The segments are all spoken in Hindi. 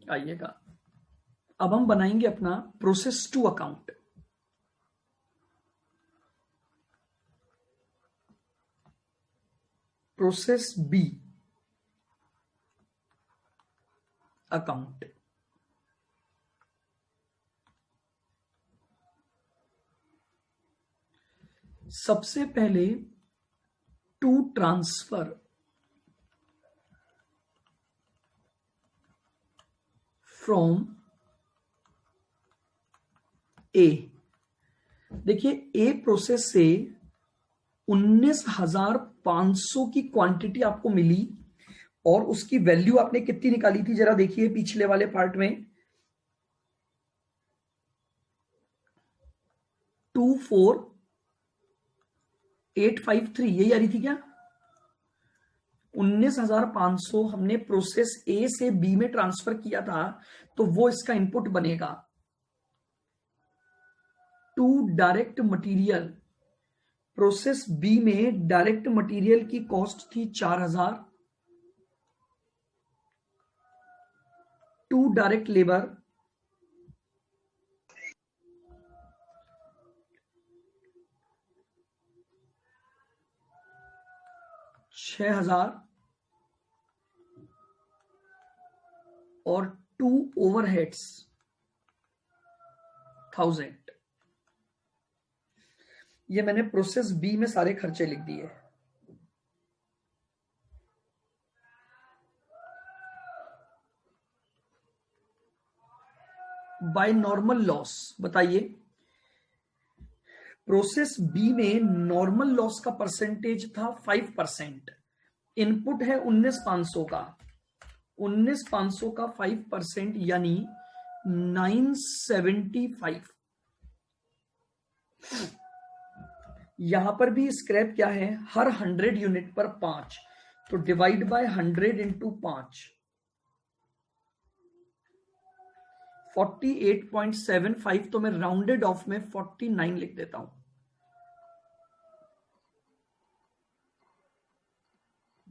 आइएगा, अब हम बनाएंगे अपना process to account. Process B account. सबसे पहले टू ट्रांसफर फ्रॉम ए। देखिए ए प्रोसेस से 19,500 की क्वांटिटी आपको मिली और उसकी वैल्यू आपने कितनी निकाली थी, जरा देखिए पिछले वाले पार्ट में, 24,853 यही आ रही थी क्या? 19,500 हमने प्रोसेस ए से बी में ट्रांसफर किया था, तो वो इसका इनपुट बनेगा। To direct material, process B में डायरेक्ट मटेरियल की कॉस्ट थी 4,000। टू डायरेक्ट लेबर, $6,000 और टू ओवरहेड्स 1,000। ये मैंने प्रोसेस बी में सारे खर्चे लिख दिए। बाय नॉर्मल लॉस, बताइए प्रोसेस बी में नॉर्मल लॉस का परसेंटेज था 5%। इनपुट है 19,500 का, 19,500 का 5% यानी 975। यहां पर भी स्क्रैप क्या है, हर 100 यूनिट पर 5, तो डिवाइड बाय 100 इंटू 5, 48.75, तो मैं राउंडेड ऑफ में 49 लिख देता हूं।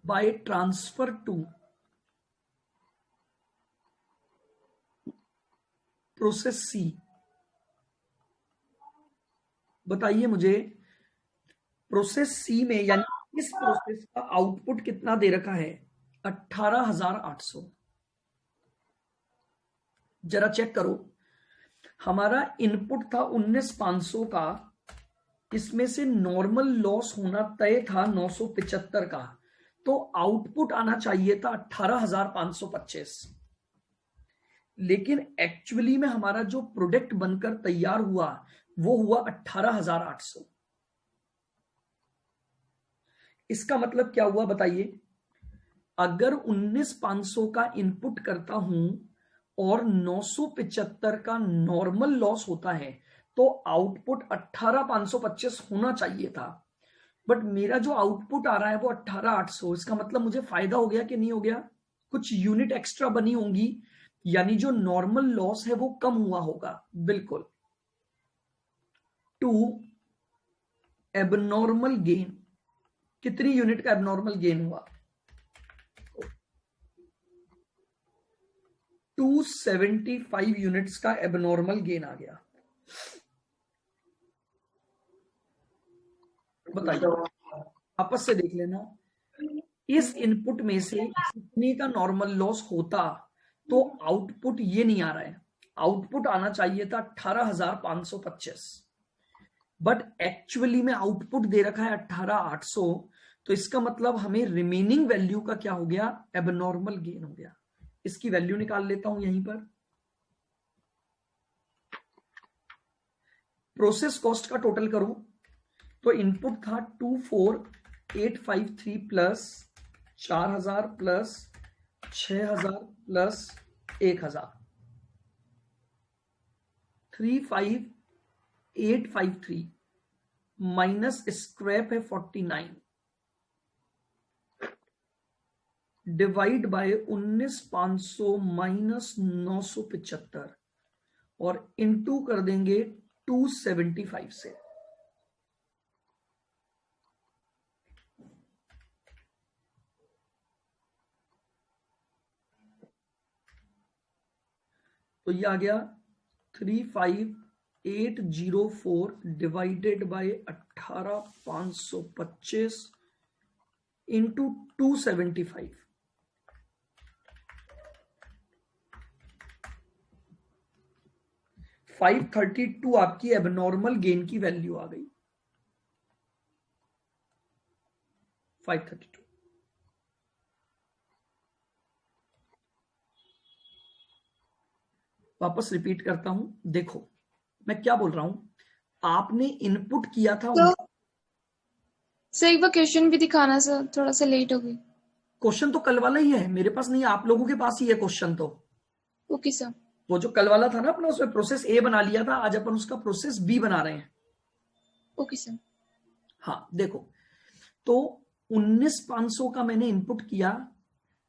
बाय ट्रांसफर टू प्रोसेस सी, बताइए मुझे प्रोसेस सी में यानी इस प्रोसेस का आउटपुट कितना दे रखा है, 18,800। जरा चेक करो, हमारा इनपुट था 19,500 का, इसमें से नॉर्मल लॉस होना तय था 975 का, तो आउटपुट आना चाहिए था 18,525। लेकिन एक्चुअली में हमारा जो प्रोडक्ट बनकर तैयार हुआ वो हुआ 18,800। इसका मतलब क्या हुआ बताइए, अगर 19,500 का इनपुट करता हूं और 975 का नॉर्मल लॉस होता है तो आउटपुट 18,525 होना चाहिए था, बट मेरा जो आउटपुट आ रहा है वो 18,800। इसका मतलब मुझे फायदा हो गया कि नहीं हो गया, कुछ यूनिट एक्स्ट्रा बनी होंगी, यानी जो नॉर्मल लॉस है वो कम हुआ होगा। बिल्कुल। टू एबनॉर्मल गेन, कितनी यूनिट का एबनॉर्मल गेन हुआ, 275 यूनिट्स का एबनॉर्मल गेन आ गया। बताइए, आपस से देख लेना, इस इनपुट में से कितने का नॉर्मल लॉस होता तो आउटपुट ये नहीं आ रहा है, आउटपुट आना चाहिए था 18,525, बट एक्चुअली में आउटपुट दे रखा है 18,800, तो इसका मतलब हमें रिमेनिंग वैल्यू का क्या हो गया, एबनॉर्मल गेन हो गया। इसकी वैल्यू निकाल लेता हूं यहीं पर। प्रोसेस कॉस्ट का टोटल करूं तो इनपुट था 24,853 plus 4,000 plus 6,000 plus 1,000, 35,853 minus scrap है 49 डिवाइड बाय 19,500 माइनस 975 और इनटू कर देंगे 275 से। तो ये आ गया 35804 डिवाइडेड बाय 18525 इंटू 275। 532 आपकी एबनॉर्मल गेन की वैल्यू आ गई। 532। वापस रिपीट करता हूं, देखो मैं क्या बोल रहा हूं। आपने इनपुट किया था। तो सर एक बार क्वेश्चन भी दिखाना सर, थोड़ा सा लेट हो गई। क्वेश्चन तो कल वाला ही है, मेरे पास नहीं, आप लोगों के पास ही है क्वेश्चन। तो ओके सर। वो जो कल वाला था ना अपना, उसमें प्रोसेस ए बना लिया था, आज अपन उसका प्रोसेस बी बना रहे हैं। Okay sir. हाँ देखो, तो 19500 का मैंने इनपुट किया।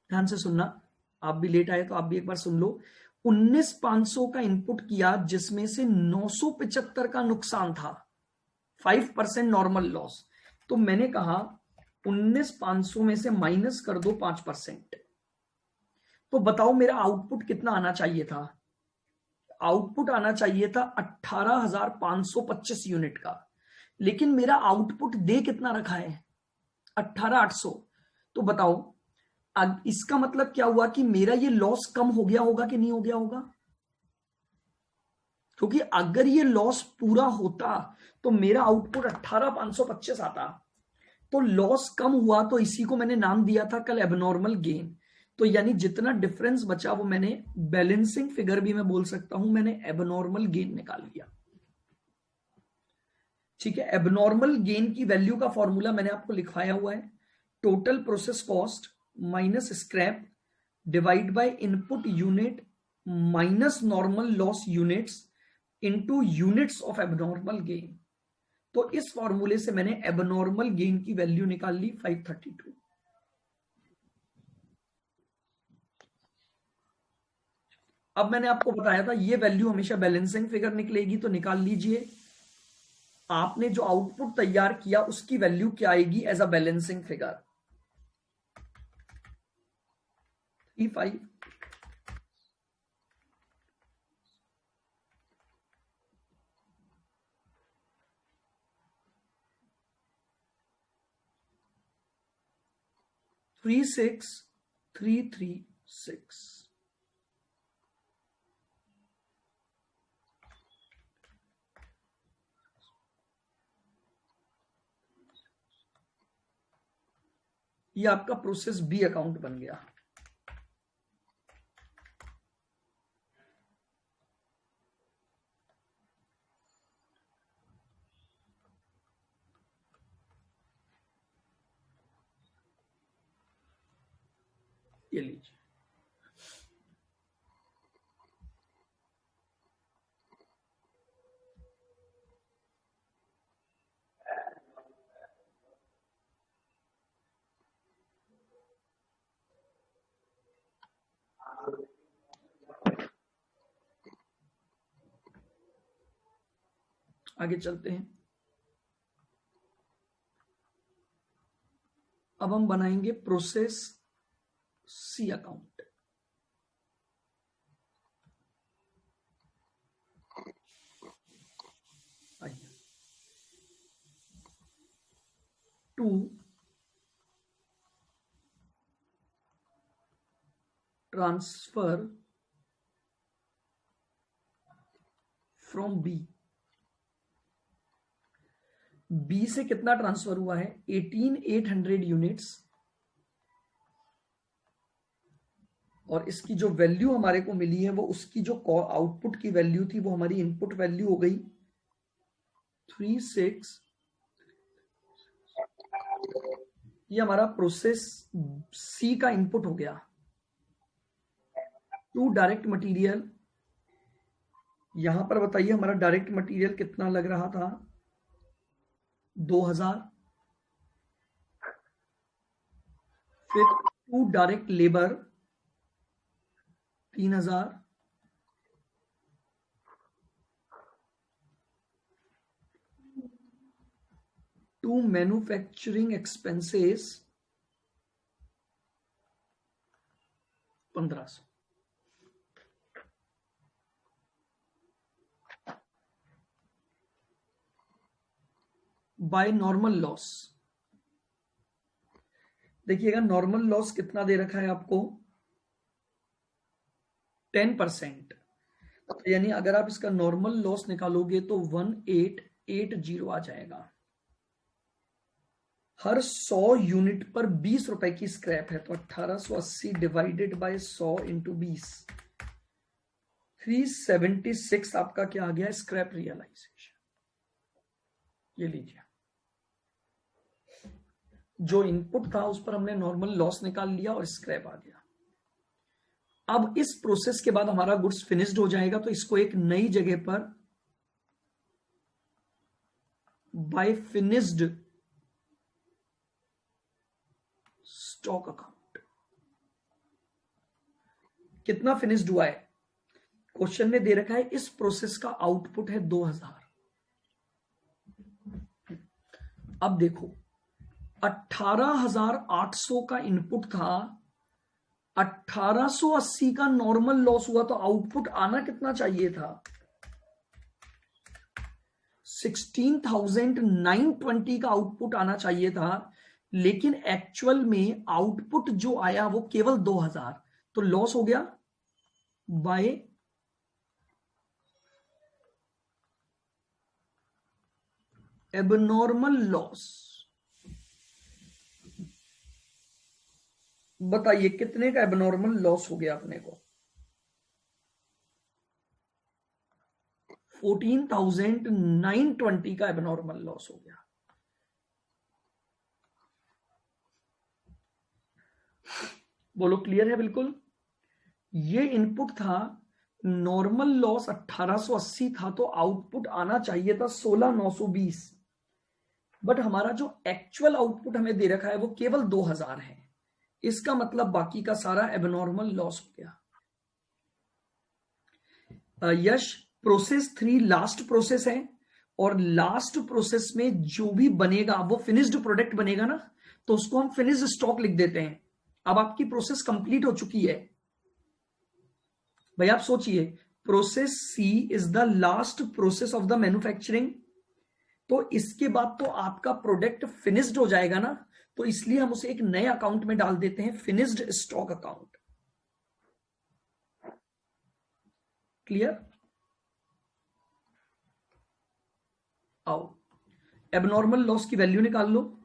ध्यान से सुनना, आप भी लेट आए तो आप भी एक बार सुन लो। 19500 का इनपुट किया, जिसमें से 975 का नुकसान था, 5% नॉर्मल लॉस। तो मैंने कहा 19500 में से माइनस कर दो 5%। तो बताओ मेरा आउटपुट कितना आना चाहिए था? आउटपुट आना चाहिए था 18,525 यूनिट का, लेकिन मेरा आउटपुट दे कितना रखा है? 18,800। तो बताओ इसका मतलब क्या हुआ कि मेरा ये लॉस कम हो गया होगा कि नहीं हो गया होगा? क्योंकि अगर ये लॉस पूरा होता तो मेरा आउटपुट 18,525 आता। तो लॉस कम हुआ, तो इसी को मैंने नाम दिया था कल एबनॉर्मल गेन। तो यानी जितना डिफरेंस बचा वो मैंने बैलेंसिंग फिगर भी मैं बोल सकता हूं, मैंने एबनॉर्मल गेन निकाल लिया। ठीक है, एबनॉर्मल गेन की वैल्यू का फॉर्मूला मैंने आपको लिखवाया हुआ है। Total process cost minus scrap divide by input unit minus normal loss units into units of abnormal gain. तो इस फॉर्मूले से मैंने एबनॉर्मल गेन की वैल्यू निकाल ली 532। अब मैंने आपको बताया था ये वैल्यू हमेशा बैलेंसिंग फिगर निकलेगी, तो निकाल लीजिए आपने जो आउटपुट तैयार किया उसकी वैल्यू क्या आएगी एज अ बैलेंसिंग फिगर। 35।36,336। ये आपका प्रोसेस बी अकाउंट बन गया। ये लीजिए, आगे चलते हैं। अब हम बनाएंगे प्रोसेस सी अकाउंट। आइए, to transfer from B. B से कितना ट्रांसफर हुआ है? 18,800 यूनिट्स। और इसकी जो वैल्यू हमारे को मिली है वो उसकी जो आउटपुट की वैल्यू थी वो हमारी इनपुट वैल्यू हो गई 36। ये हमारा प्रोसेस सी का इनपुट हो गया। टू डायरेक्ट मटेरियल, यहां पर बताइए हमारा डायरेक्ट मटेरियल कितना लग रहा था? 2,000। फिर to direct labour 3,000। To manufacturing expenses 1,500। By normal loss. देखिएगा नॉर्मल लॉस कितना दे रखा है आपको, 10%। यानी अगर आप इसका नॉर्मल लॉस निकालोगे तो 1880 आ जाएगा। हर 100 यूनिट पर 20 रुपए की स्क्रैप है, तो 1880 डिवाइडेड बाय 100 इंटू 20, 376 आपका क्या आ गया, स्क्रैप रियलाइजेशन। ये लीजिए, जो इनपुट था उस पर हमने नॉर्मल लॉस निकाल लिया और स्क्रैप आ गया। अब इस प्रोसेस के बाद हमारा गुड्स फिनिश्ड हो जाएगा, तो इसको एक नई जगह पर बाय फिनिश्ड स्टॉक अकाउंट। कितना फिनिश्ड हुआ है, क्वेश्चन में दे रखा है इस प्रोसेस का आउटपुट है 2000। अब देखो 18,800 का इनपुट था, 1880 का नॉर्मल लॉस हुआ, तो आउटपुट आना कितना चाहिए था, 16,920 का आउटपुट आना चाहिए था। लेकिन एक्चुअल में आउटपुट जो आया वो केवल 2000, तो लॉस हो गया बाय एबनॉर्मल लॉस। बताइए कितने का एबनॉर्मल लॉस हो गया अपने को, 14,920 का एबनॉर्मल लॉस हो गया। बोलो क्लियर है बिल्कुल। ये इनपुट था, नॉर्मल लॉस 1880 था, तो आउटपुट आना चाहिए था 16,920, बट हमारा जो एक्चुअल आउटपुट हमें दे रखा है वो केवल 2000 है। इसका मतलब बाकी का सारा एबनॉर्मल लॉस हो गया। यश, प्रोसेस 3 लास्ट प्रोसेस है, और लास्ट प्रोसेस में जो भी बनेगा वो फिनिश्ड प्रोडक्ट बनेगा ना, तो उसको हम फिनिश्ड स्टॉक लिख देते हैं। अब आपकी प्रोसेस कंप्लीट हो चुकी है भाई। आप सोचिए, process C is the last process of the manufacturing, तो इसके बाद तो आपका प्रोडक्ट फिनिश्ड हो जाएगा ना, तो इसलिए हम उसे एक नए अकाउंट में डाल देते हैं, फिनिश्ड स्टॉक अकाउंट। क्लियर। आओ एबनॉर्मल लॉस की वैल्यू निकाल लो।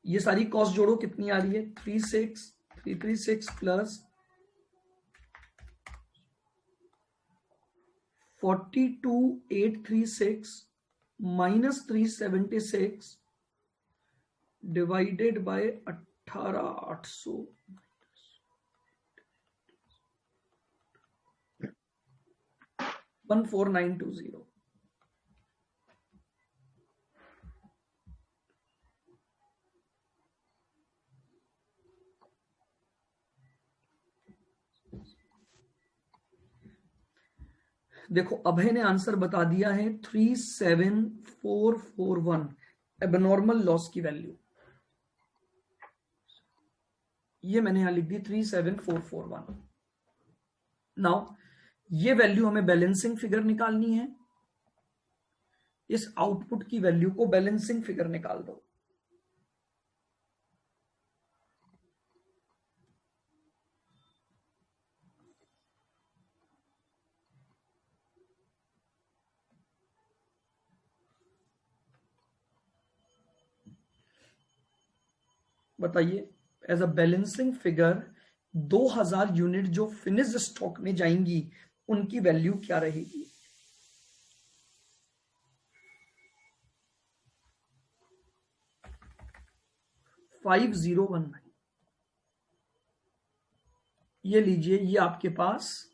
ये सारी कॉस्ट जोड़ो, कितनी आ रही है, 36336 प्लस 42,836 माइनस 376 डिवाइडेड बाय 18,800, 14920। देखो अभय ने आंसर बता दिया है 37441 एबनॉर्मल लॉस की वैल्यू। ये मैंने यहां लिख दी 37441। नाउ ये वैल्यू हमें बैलेंसिंग फिगर निकालनी है, इस आउटपुट की वैल्यू को बैलेंसिंग फिगर निकाल दो। बताइए as a balancing figure 2000 unit जो फिनिश्ड स्टॉक में जाएंगी उनकी वैल्यू क्या रहेगी। $5019। ये लीजिए, ये आपके पास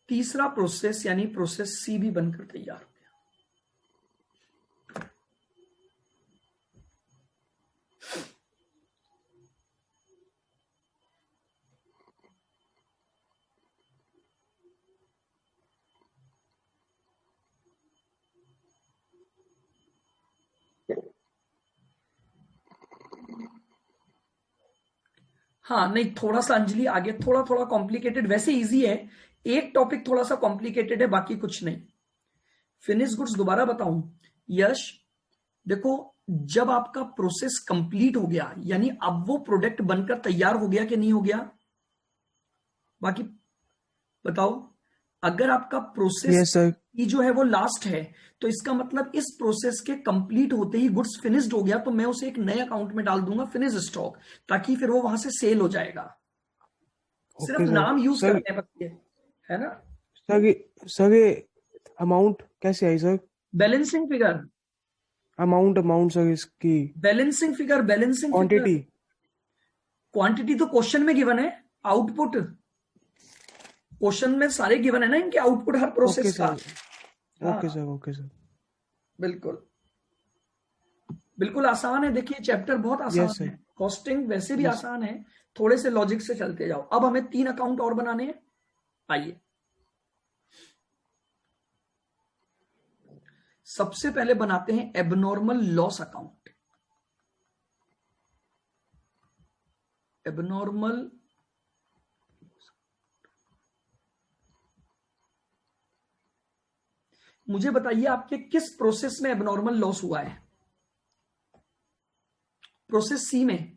तीसरा प्रोसेस यानी प्रोसेस सी भी बनकर तैयार हो गया। हाँ नहीं, थोड़ा सा अंजलि आगे, थोड़ा थोड़ा कॉम्प्लिकेटेड, वैसे इजी है, एक टॉपिक थोड़ा सा कॉम्प्लिकेटेड है, बाकी कुछ नहीं। फिनिश गुड्स दोबारा बताऊं यश, देखो, जब आपका प्रोसेस कंप्लीट हो गया, यानी अब वो प्रोडक्ट बनकर तैयार हो गया कि नहीं हो गया, बाकी बताओ। अगर आपका प्रोसेस यस सर। की जो है वो लास्ट है, तो इसका मतलब इस प्रोसेस के कंप्लीट होते ही गुड्स फिनिश्ड हो गया, तो मैं उसे एक नए अकाउंट में डाल दूंगा फिनिश स्टॉक, ताकि फिर वो वहां से सेल हो जाएगा। सिर्फ ओके सर। नाम यूज सर करते हैं बस ये, है ना। सर ये अमाउंट कैसे आई sir? Balancing figure, amount sir इसकी balancing figure, balancing figure. Quantity. Quantity तो क्वेश्चन में गिवन है, आउटपुट क्वेश्चन में सारे गिवन है ना इनके, आउटपुट हर ओके प्रोसेस का। सर। हाँ ओके सर। Okay sir. बिल्कुल, बिल्कुल आसान है, देखिए चैप्टर बहुत यस आसान सर। है, कॉस्टिंग वैसे भी यस। आसान है, थोड़े से लॉजिक से चलते जाओ। अब हमें 3 अकाउंट और बनाने हैं, आइए। सबसे पहले बनाते हैं एबनॉर्मल लॉस अकाउंट। एबनॉर्मल, मुझे बताइए आपके किस प्रोसेस में एबनॉर्मल लॉस हुआ है? प्रोसेस सी में,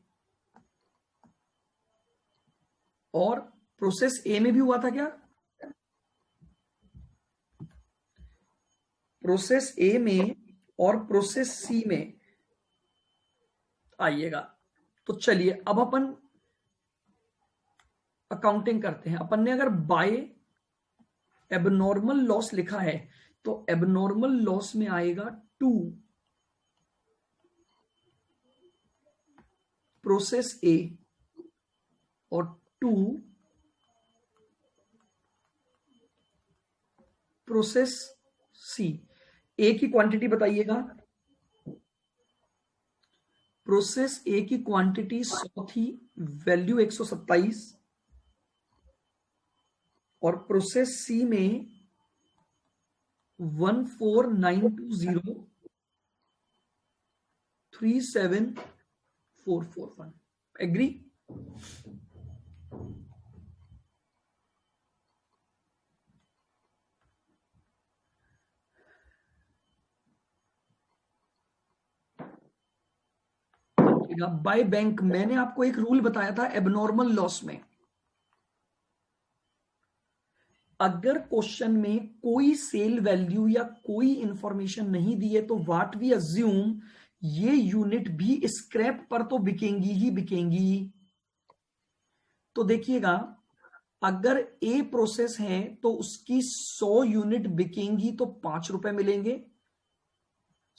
और प्रोसेस ए में भी हुआ था क्या? प्रोसेस ए में और प्रोसेस सी में, आइएगा। तो चलिए अब अपन अकाउंटिंग करते हैं। अपन ने अगर बाय एबनॉर्मल लॉस लिखा है, तो एबनॉर्मल लॉस में आएगा 2 प्रोसेस ए और 2 प्रोसेस सी। ए की क्वांटिटी बताइएगा। प्रोसेस ए की क्वांटिटी 100 थी, वैल्यू 127, और प्रोसेस सी में 14920 37441। एग्री? बाय बैंक, मैंने आपको एक रूल बताया था एबनॉर्मल लॉस में, अगर क्वेश्चन में कोई सेल वैल्यू या कोई इंफॉर्मेशन नहीं दी है, तो व्हाट वी अज्यूम, ये यूनिट भी स्क्रैप पर तो बिकेंगी ही बिकेंगी। तो देखिएगा, अगर ए प्रोसेस है तो उसकी 100 यूनिट बिकेंगी तो 5 रुपए मिलेंगे।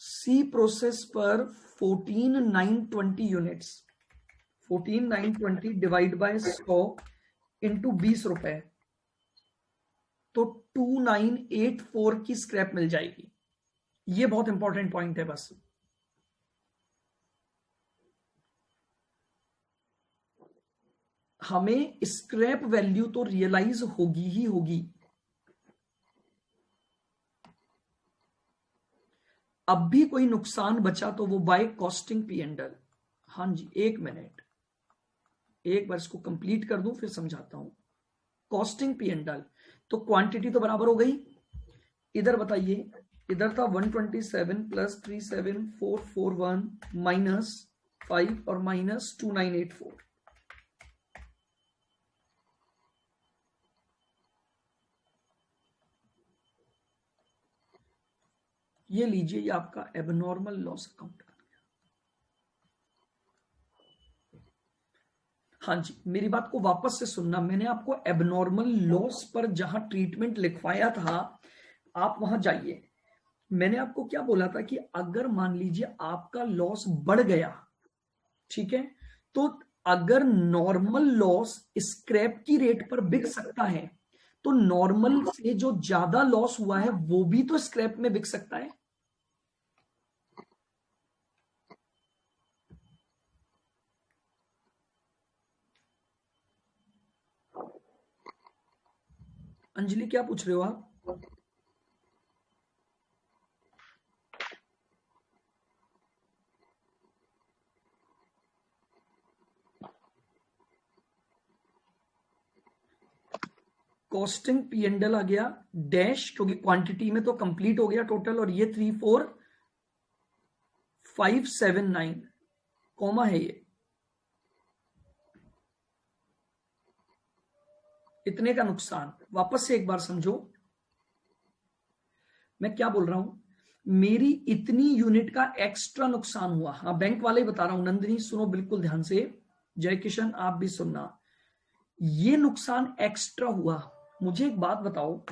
सी प्रोसेस पर 14,920 यूनिट्स, 14,920 डिवाइड बाय 100 इंटू 20 रुपए, तो 2984 की स्क्रैप मिल जाएगी। ये बहुत इंपॉर्टेंट पॉइंट है बस। हमें स्क्रैप वैल्यू तो रियलाइज होगी ही होगी। अब भी कोई नुकसान बचा तो वो by costing P and L. हाँ जी, एक मिनट, एक बार इसको कंप्लीट कर दूं फिर समझाता हूं। कॉस्टिंग पी एंड एल, तो क्वांटिटी तो बराबर हो गई। इधर बताइए, इधर था 127 प्लस 37441 माइनस 5 और माइनस 2984। ये लीजिए, ये आपका एबनॉर्मल लॉस अकाउंट। हाँ जी, मेरी बात को वापस से सुनना, मैंने आपको एबनॉर्मल लॉस पर जहां ट्रीटमेंट लिखवाया था, आप वहां जाइए। मैंने आपको क्या बोला था कि अगर मान लीजिए आपका लॉस बढ़ गया, ठीक है, तो अगर नॉर्मल लॉस स्क्रैप की रेट पर बिक सकता है, तो नॉर्मल से जो ज्यादा लॉस हुआ है वो भी तो स्क्रैप में बिक सकता है। अंजलि क्या पूछ रहे हो आप? कॉस्टिंग पी एंड एल आ गया डैश, क्योंकि क्वांटिटी में तो कंप्लीट हो गया टोटल, और ये 34579 कॉमा है ये, इतने का नुकसान। वापस से एक बार समझो मैं क्या बोल रहा हूं, मेरी इतनी यूनिट का एक्स्ट्रा नुकसान हुआ। हाँ बैंक वाले ही बता रहा हूं, नंदिनी सुनो बिल्कुल ध्यान से, जय किशन आप भी सुनना, ये नुकसान एक्स्ट्रा हुआ। मुझे एक बात बताओ,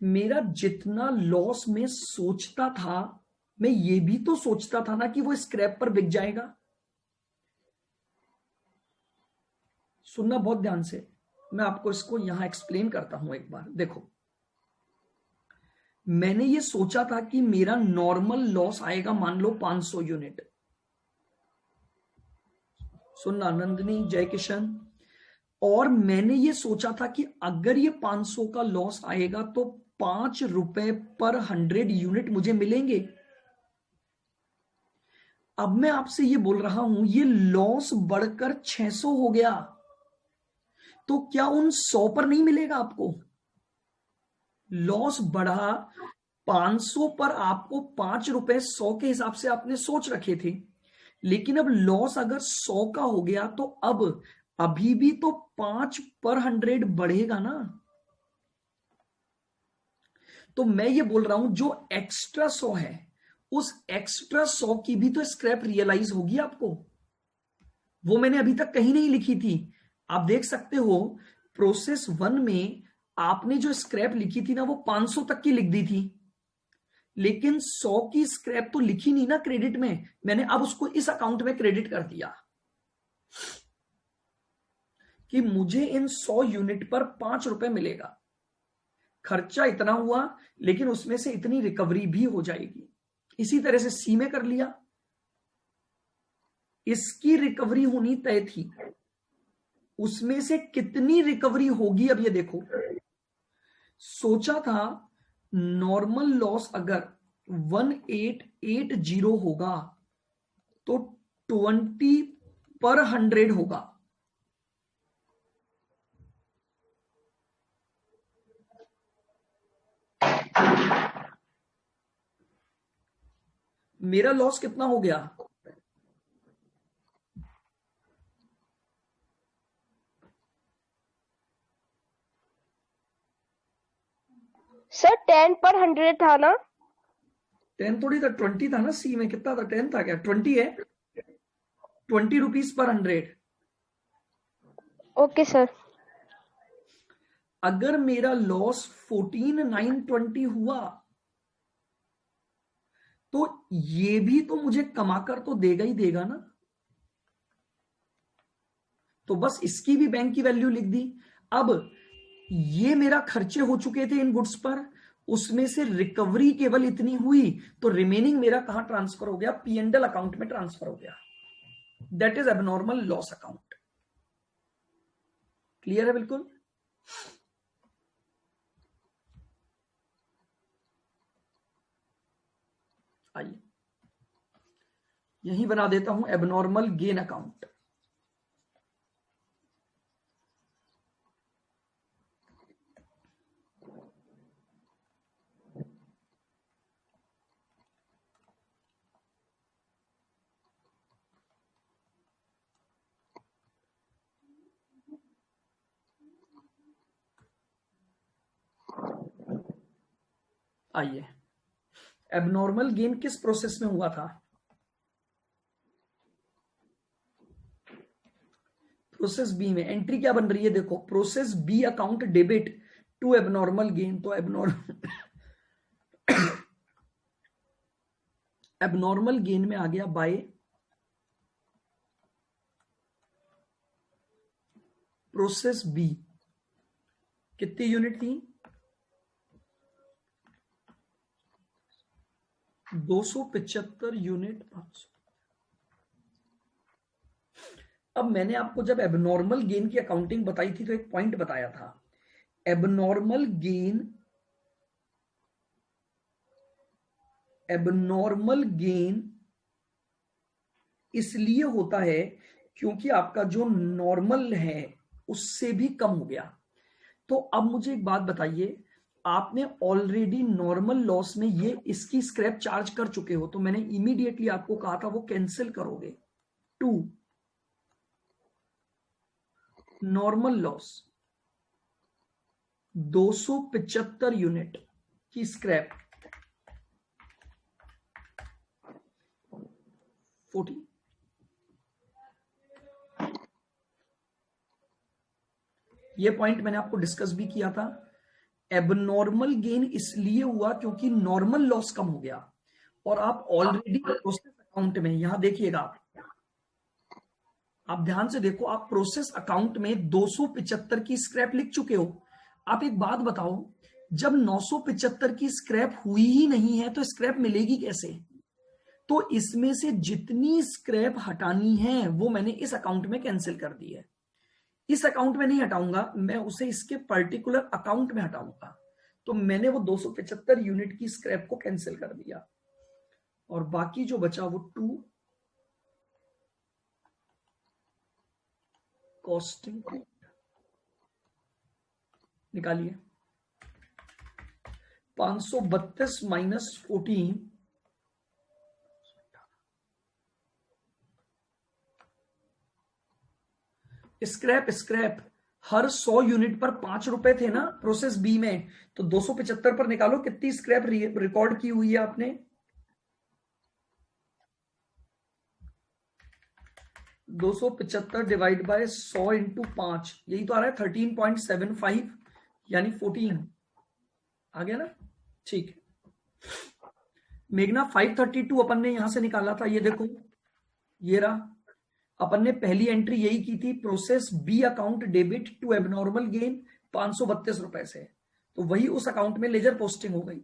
मेरा जितना लॉस में सोचता था, मैं ये भी तो सोचता था ना कि वो स्क्रैप पर बिक जाएगा। सुनना बहुत ध्यान से, मैं आपको इसको यहां एक्सप्लेन करता हूं एक बार। देखो मैंने ये सोचा था कि मेरा नॉर्मल लॉस आएगा मान लो 500 यूनिट। सुनना नंदिनी जय किशन, और मैंने ये सोचा था कि अगर ये 500 का लॉस आएगा तो 5 रुपए पर 100 यूनिट मुझे मिलेंगे। अब मैं आपसे ये बोल रहा हूं ये लॉस बढ़कर 600 हो गया, तो क्या उन 100 पर नहीं मिलेगा आपको? लॉस बढ़ा 500 पर, आपको 5 रुपए 100 के हिसाब से आपने सोच रखे थे, लेकिन अब लॉस अगर 100 का हो गया तो अब अभी भी तो 5 पर 100 बढ़ेगा ना। तो मैं ये बोल रहा हूं जो एक्स्ट्रा 100 है, उस एक्स्ट्रा 100 की भी तो स्क्रैप रियलाइज होगी आपको। वो मैंने अभी तक कहीं नहीं लिखी थी, आप देख सकते हो प्रोसेस 1 में आपने जो स्क्रैप लिखी थी ना वो 500 तक की लिख दी थी, लेकिन 100 की स्क्रैप तो लिखी नहीं ना क्रेडिट में, मैंने अब उसको इस अकाउंट में क्रेडिट कर दिया कि मुझे इन 100 यूनिट पर 5 रुपए मिलेगा। खर्चा इतना हुआ लेकिन उसमें से इतनी रिकवरी भी हो जाएगी। इसी तरह से सी में कर लिया, इसकी रिकवरी होनी तय थी, उसमें से कितनी रिकवरी होगी अब ये देखो। सोचा था नॉर्मल लॉस अगर 1880 होगा तो 20 पर 100 होगा। मेरा लॉस कितना हो गया? सर 10 पर 100 था ना? 10 थोड़ी था, 20 था ना। सी में कितना था? 10 था क्या? 20 है, 20 रुपीज पर 100। Okay sir. अगर मेरा लॉस 14,920 हुआ तो ये भी तो मुझे कमाकर तो देगा ही देगा ना। तो बस इसकी भी बैंक की वैल्यू लिख दी। अब ये मेरा खर्चे हो चुके थे इन गुड्स पर, उसमें से रिकवरी केवल इतनी हुई, तो रिमेनिंग मेरा कहां ट्रांसफर हो गया? पी एंड एल अकाउंट में ट्रांसफर हो गया। That is abnormal loss account. Clear है बिल्कुल? आइए यही बना देता हूं एबनॉर्मल गेन अकाउंट। आइए एबनॉर्मल गेन किस प्रोसेस में हुआ था? प्रोसेस बी में। एंट्री क्या बन रही है देखो, process B account debit to abnormal gain. तो एबनॉर्मल गेन में आ गया बाय प्रोसेस बी। कितनी यूनिट थी? 275 यूनिट 500। अब मैंने आपको जब एबनॉर्मल गेन की अकाउंटिंग बताई थी तो एक पॉइंट बताया था, एबनॉर्मल गेन इसलिए होता है क्योंकि आपका जो नॉर्मल है उससे भी कम हो गया। तो अब मुझे एक बात बताइए, आपने ऑलरेडी नॉर्मल लॉस में ये इसकी स्क्रैप चार्ज कर चुके हो, तो मैंने इमीडिएटली आपको कहा था वो कैंसिल करोगे। 2 नॉर्मल लॉस 275 यूनिट की स्क्रैप 40। ये पॉइंट मैंने आपको डिस्कस भी किया था। एबनॉर्मल गेन इसलिए हुआ क्योंकि नॉर्मल लॉस कम हो गया, और आप ऑलरेडी प्रोसेस अकाउंट में, यहां देखिएगा आप ध्यान से देखो, आप प्रोसेस अकाउंट में 275 की स्क्रैप लिख चुके हो। आप एक बात बताओ, जब 975 की स्क्रैप हुई ही नहीं है तो स्क्रैप मिलेगी कैसे? तो इसमें से जितनी स्क्रैप हटानी है वो मैंने इस अकाउंट में कैंसिल कर दी है। इस अकाउंट में नहीं हटाऊंगा, मैं उसे इसके पर्टिकुलर अकाउंट में हटाऊंगा। तो मैंने वो 275 यूनिट की स्क्रैप को कैंसिल कर दिया, और बाकी जो बचा वो 2 कॉस्टिंग निकालिए। 532 माइनस 14 स्क्रैप हर 100 यूनिट पर 5 रुपए थे ना प्रोसेस बी में, तो 275 पर निकालो कितनी स्क्रैप रिकॉर्ड की हुई है आपने। 275 डिवाइड बाय 100 इंटू 5, यही तो आ रहा है 13.75 यानी 14 आ गया ना। ठीक है मेघना, 532 अपन ने यहां से निकाला था, ये देखो ये रहा। अपन ने पहली एंट्री यही की थी, process B account debit to abnormal gain 532 रुपए से, तो वही उस अकाउंट में लेजर पोस्टिंग हो गई।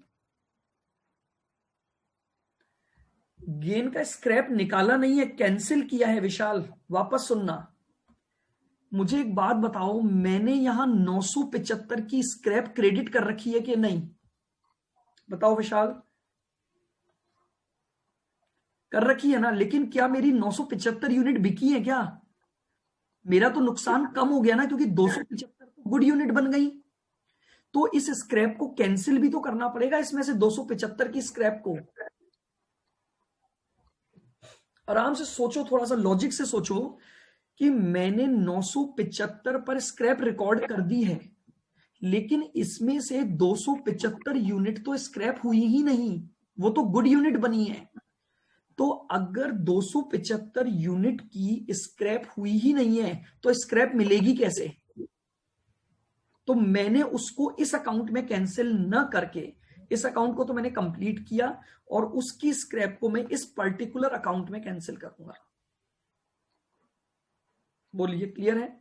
गेन का स्क्रैप निकाला नहीं है, कैंसिल किया है। विशाल वापस सुनना, मुझे एक बात बताओ, मैंने यहां 975 की स्क्रैप क्रेडिट कर रखी है कि नहीं? बताओ विशाल, कर रखी है ना। लेकिन क्या मेरी 975 यूनिट बिकी है क्या? मेरा तो नुकसान कम हो गया ना, क्योंकि 275 तो गुड यूनिट बन गई। तो इस स्क्रैप को कैंसिल भी तो करना पड़ेगा इसमें से, 275 की स्क्रैप को। आराम से सोचो, थोड़ा सा लॉजिक से सोचो कि मैंने 975 पर स्क्रैप रिकॉर्ड कर दी है, लेकिन इसमें से 275 यूनिट तो स्क्रैप हुई ही नहीं, वो तो गुड यूनिट बनी है। तो अगर 275 यूनिट की स्क्रैप हुई ही नहीं है तो स्क्रैप मिलेगी कैसे? तो मैंने उसको इस अकाउंट में कैंसिल न करके इस अकाउंट को तो मैंने कंप्लीट किया, और उसकी स्क्रैप को मैं इस पर्टिकुलर अकाउंट में कैंसिल करूंगा। बोलिए, क्लियर है?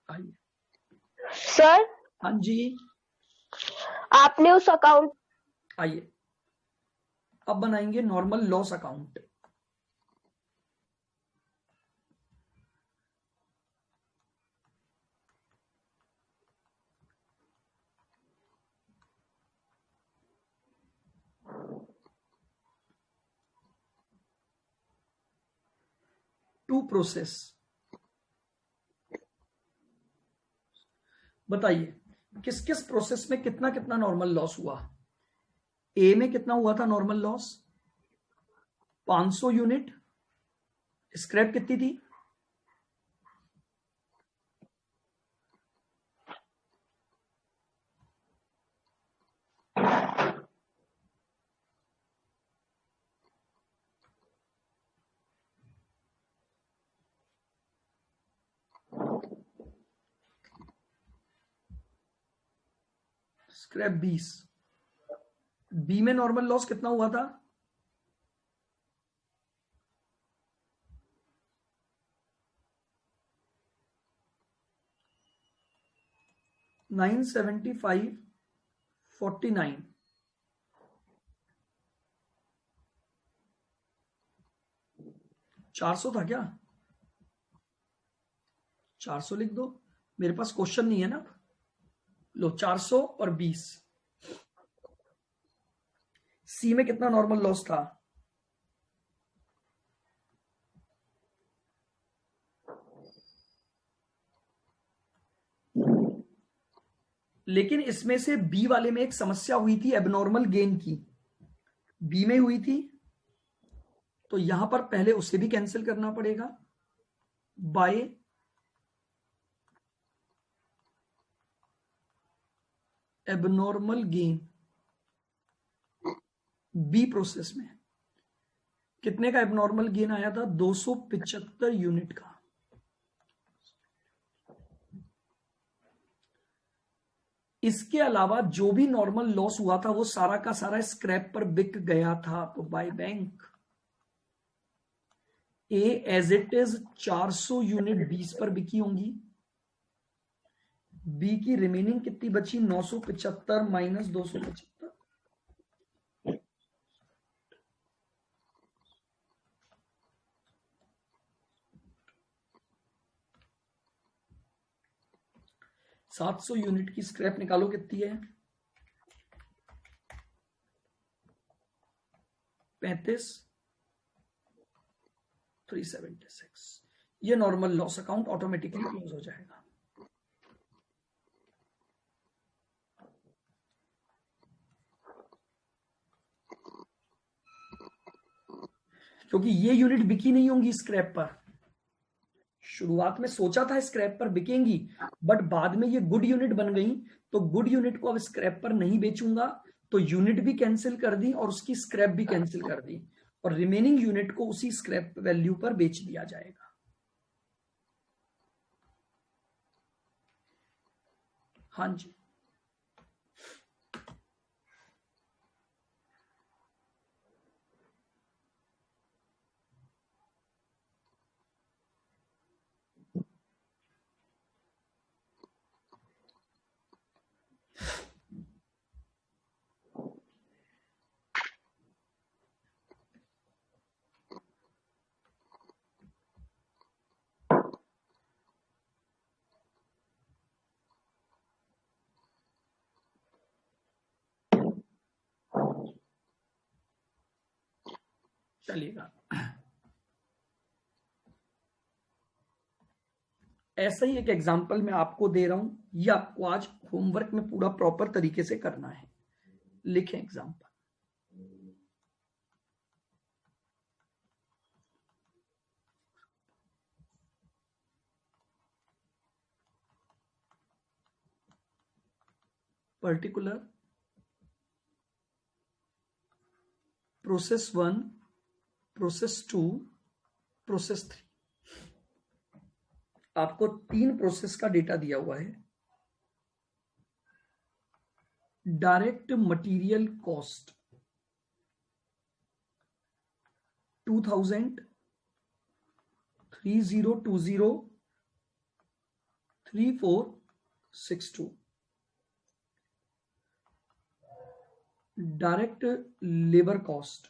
आइए। सर हाँ जी, आपने उस अकाउंट आइए अब बनाएंगे normal loss account. To process, बताइए किस किस प्रोसेस में कितना कितना नॉर्मल लॉस हुआ। ए में कितना हुआ था नॉर्मल लॉस? 500 यूनिट। स्क्रैप कितनी थी? स्क्रैप 20। बी में नॉर्मल लॉस कितना हुआ था? 975.49। 400 था क्या? 400 लिख दो, मेरे पास क्वेश्चन नहीं है ना। लो 400 और 20। सी में कितना नॉर्मल लॉस था? लेकिन इसमें से बी वाले में एक समस्या हुई थी एबनॉर्मल गेन की, बी में हुई थी, तो यहां पर पहले उसे भी कैंसिल करना पड़ेगा by abnormal gain. B process में कितने का एबनॉर्मल गेन आया था? 275 यूनिट का। इसके अलावा जो भी नॉर्मल लॉस हुआ था वो सारा का सारा स्क्रैप पर बिक गया था। तो by bank A as it is 400 unit 20 पर बिकी होंगी। बी की रिमेनिंग कितनी बची? 975 माइनस 275। सात सौ यूनिट की स्क्रैप निकालो, कितनी है? 35,376। ये normal loss account automatically close हो जाएगा। क्योंकि ये यूनिट बिकी नहीं होंगी स्क्रैप पर। शुरुआत में सोचा था स्क्रैप पर बिकेंगी, बट बाद में ये गुड यूनिट बन गई, तो गुड यूनिट को अब स्क्रैप पर नहीं बेचूंगा, तो यूनिट भी कैंसिल कर दी और उसकी स्क्रैप भी कैंसिल कर दी, और रिमेनिंग यूनिट को उसी स्क्रैप वैल्यू पर बेच दिया जाएगा। हाँ जी, चलिएगा। ऐसा ही एक एग्जांपल मैं आपको दे रहा हूं, ये आपको आज होमवर्क में पूरा प्रॉपर तरीके से करना है। लिखें example. Particular process 1, process 2, process 3। आपको 3 प्रोसेस का डेटा दिया हुआ है। Direct material cost 2000, 3020, 3462। Direct labour cost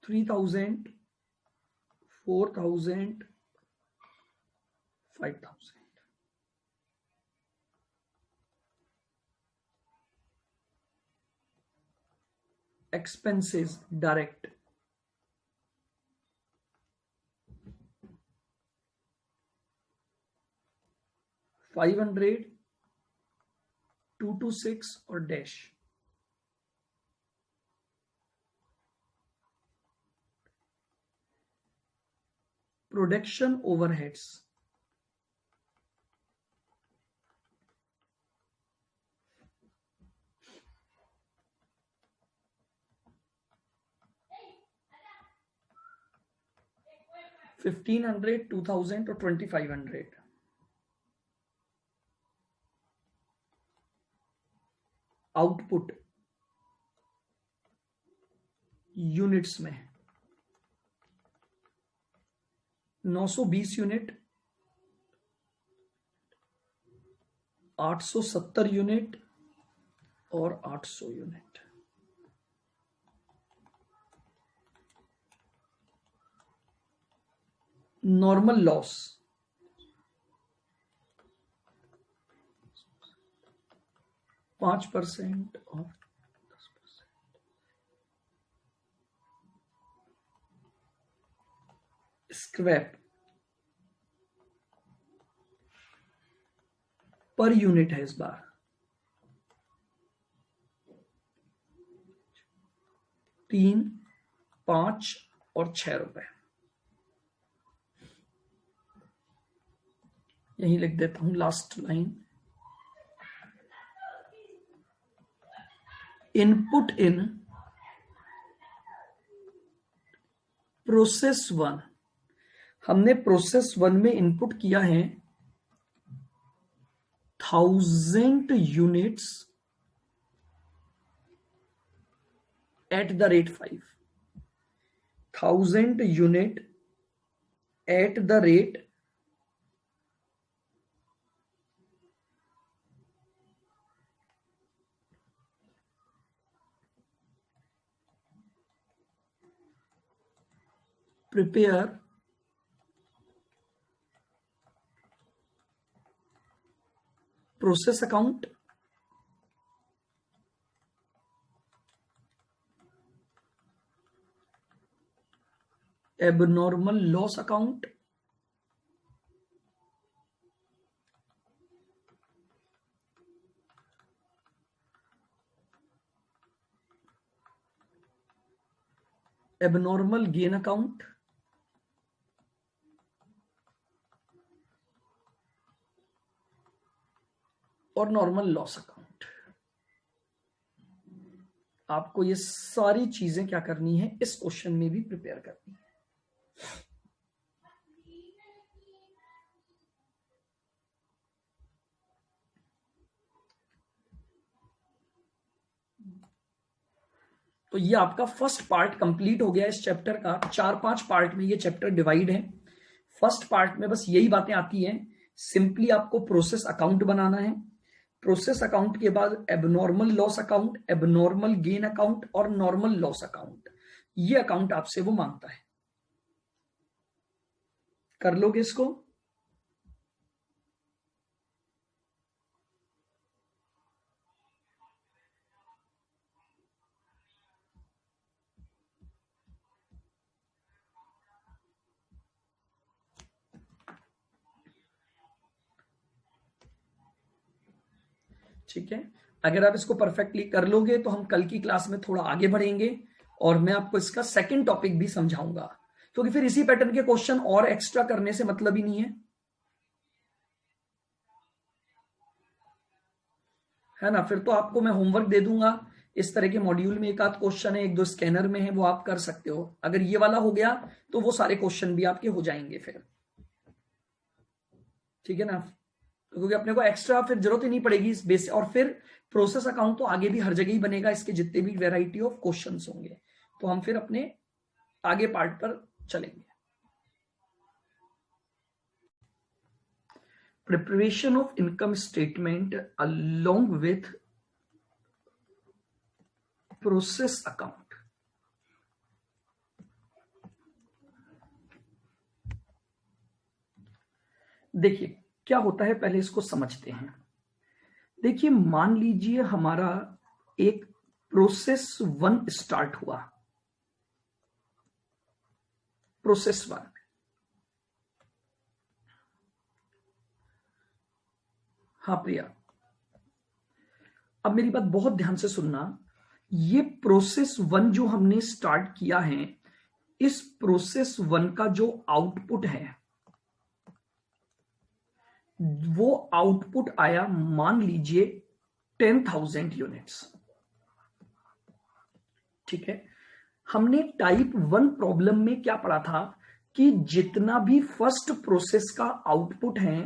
3000, 4000, 5000। expenses direct 500, 226 और डैश। प्रोडक्शन ओवरहेड्स 1500, 2000 और 2500। आउटपुट यूनिट्स में 920 यूनिट, 870 यूनिट और 800 यूनिट। नॉर्मल लॉस 5% और 10%। स्क्रैप पर यूनिट है इस बार 3, 5 और 6 रुपए। यही लिख देता हूं last line. Input in process 1, हमने प्रोसेस 1 में इनपुट किया है 1000 units at the rate 5, 1000 unit at the rate 5। Prepare process account, abnormal loss account, abnormal gain account, और नॉर्मल लॉस अकाउंट। आपको ये सारी चीजें क्या करनी है, इस क्वेश्चन में भी प्रिपेयर करनी है। तो ये आपका फर्स्ट पार्ट कंप्लीट हो गया इस चैप्टर का। 4-5 पार्ट में ये चैप्टर डिवाइड है। फर्स्ट पार्ट में बस यही बातें आती हैं। सिंपली आपको प्रोसेस अकाउंट बनाना है। प्रोसेस अकाउंट के बाद abnormal loss account, abnormal gain account और नॉर्मल लॉस अकाउंट। ये अकाउंट आपसे वो मांगता है। कर लोगे इसको? ठीक है, अगर आप इसको परफेक्टली कर लोगे तो हम कल की क्लास में थोड़ा आगे बढ़ेंगे और मैं आपको इसका सेकंड टॉपिक भी समझाऊंगा, क्योंकि फिर इसी पैटर्न के क्वेश्चन और एक्स्ट्रा करने से मतलब ही नहीं है ना। फिर तो आपको मैं होमवर्क दे दूंगा, इस तरह के मॉड्यूल में एक आध क्वेश्चन है, 1-2 स्कैनर में है, वो आप कर सकते हो। अगर ये वाला हो गया तो वो सारे क्वेश्चन भी आपके हो जाएंगे फिर, ठीक है ना। क्योंकि अपने को एक्स्ट्रा फिर जरूरत ही नहीं पड़ेगी इस बेस। और फिर प्रोसेस अकाउंट तो आगे भी हर जगह ही बनेगा, इसके जितने भी वेराइटी ऑफ क्वेश्चंस होंगे, तो हम फिर अपने आगे पार्ट पर चलेंगे। Preparation of income statement along with process account. देखिए क्या होता है, पहले इसको समझते हैं। देखिए मान लीजिए हमारा एक प्रोसेस 1 स्टार्ट हुआ। प्रोसेस 1, हाँ प्रिया, अब मेरी बात बहुत ध्यान से सुनना। ये प्रोसेस 1 जो हमने स्टार्ट किया है, इस प्रोसेस 1 का जो आउटपुट है वो आउटपुट आया, मान लीजिए 10,000 यूनिट्स। ठीक है, हमने टाइप 1 प्रॉब्लम में क्या पढ़ा था कि जितना भी फर्स्ट प्रोसेस का आउटपुट है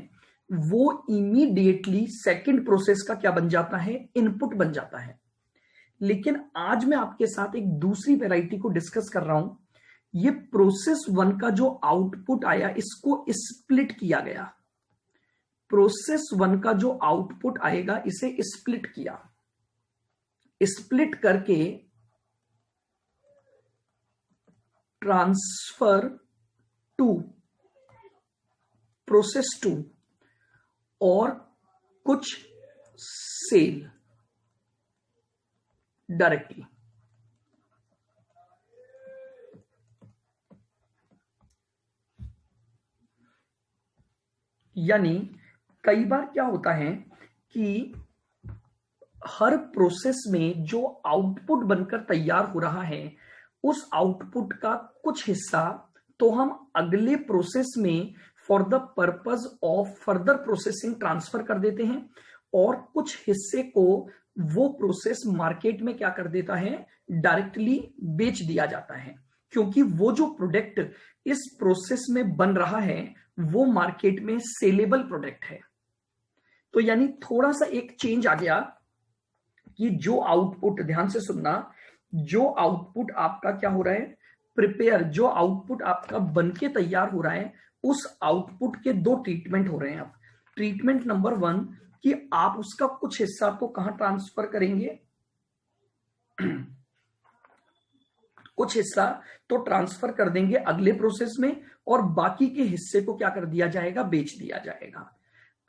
वो इमीडिएटली सेकंड प्रोसेस का क्या बन जाता है, इनपुट बन जाता है। लेकिन आज मैं आपके साथ एक दूसरी वैरायटी को डिस्कस कर रहा हूं। ये प्रोसेस 1 का जो आउटपुट आया, इसको स्प्लिट किया गया। प्रोसेस 1 का जो आउटपुट आएगा इसे स्प्लिट किया, स्प्लिट करके ट्रांसफर टू प्रोसेस 2 और कुछ सेल। डायरेक्टली। यानी कई बार क्या होता है कि हर प्रोसेस में जो आउटपुट बनकर तैयार हो रहा है, उस आउटपुट का कुछ हिस्सा तो हम अगले प्रोसेस में for the purpose of further processing transfer कर देते हैं, और कुछ हिस्से को वो प्रोसेस मार्केट में क्या कर देता है, डायरेक्टली बेच दिया जाता है, क्योंकि वो जो प्रोडक्ट इस प्रोसेस में बन रहा है वो मार्केट में सेलेबल प्रोडक्ट है। तो यानी थोड़ा सा एक चेंज आ गया कि जो आउटपुट, ध्यान से सुनना, जो आउटपुट आपका क्या हो रहा है, प्रिपेयर, जो आउटपुट आपका बनके तैयार हो रहा है, उस आउटपुट के दो ट्रीटमेंट हो रहे हैं। अब ट्रीटमेंट नंबर 1 कि आप उसका कुछ हिस्सा तो कहां ट्रांसफर करेंगे, कुछ हिस्सा तो ट्रांसफर कर देंगे अगले प्रोसेस में, और बाकी के हिस्से को क्या कर दिया जाएगा, बेच दिया जाएगा।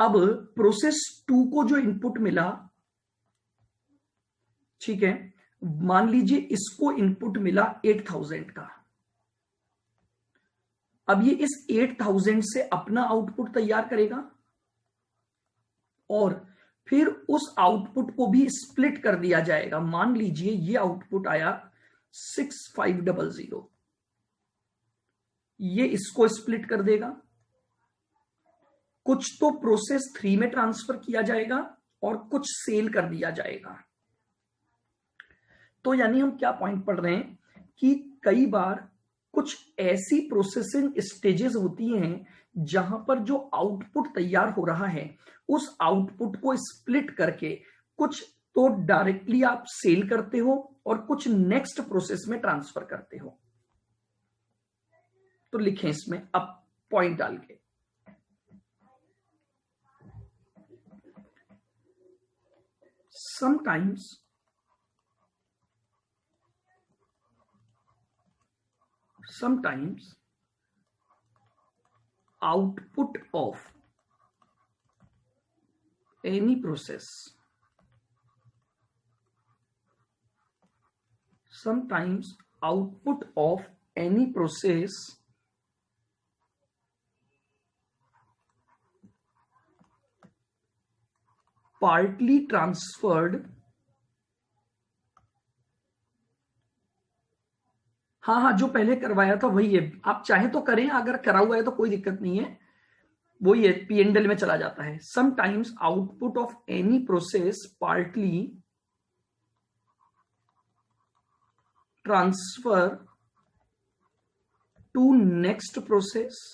अब प्रोसेस 2 को जो इनपुट मिला, ठीक है, मान लीजिए इसको इनपुट मिला 8000 का। अब ये इस 8000 से अपना आउटपुट तैयार करेगा और फिर उस आउटपुट को भी स्प्लिट कर दिया जाएगा। मान लीजिए ये आउटपुट आया 6500, ये इसको स्प्लिट कर देगा, कुछ तो प्रोसेस 3 में ट्रांसफर किया जाएगा और कुछ सेल कर दिया जाएगा। तो यानी हम क्या पॉइंट पढ़ रहे हैं कि कई बार कुछ ऐसी प्रोसेसिंग स्टेजेस होती हैं जहां पर जो आउटपुट तैयार हो रहा है, उस आउटपुट को स्प्लिट करके कुछ तो डायरेक्टली आप सेल करते हो और कुछ नेक्स्ट प्रोसेस में ट्रांसफर करते हो। तो लिखें इसमें अब पॉइंट डाल के, sometimes output of any process, sometimes output of any process partly transferred, हाँ, जो पहले करवाया था वही है, आप चाहे तो करें, अगर करा हुआ है तो कोई दिक्कत नहीं है, वही है, P&L में चला जाता है। Sometimes output of any process partly transfer to next process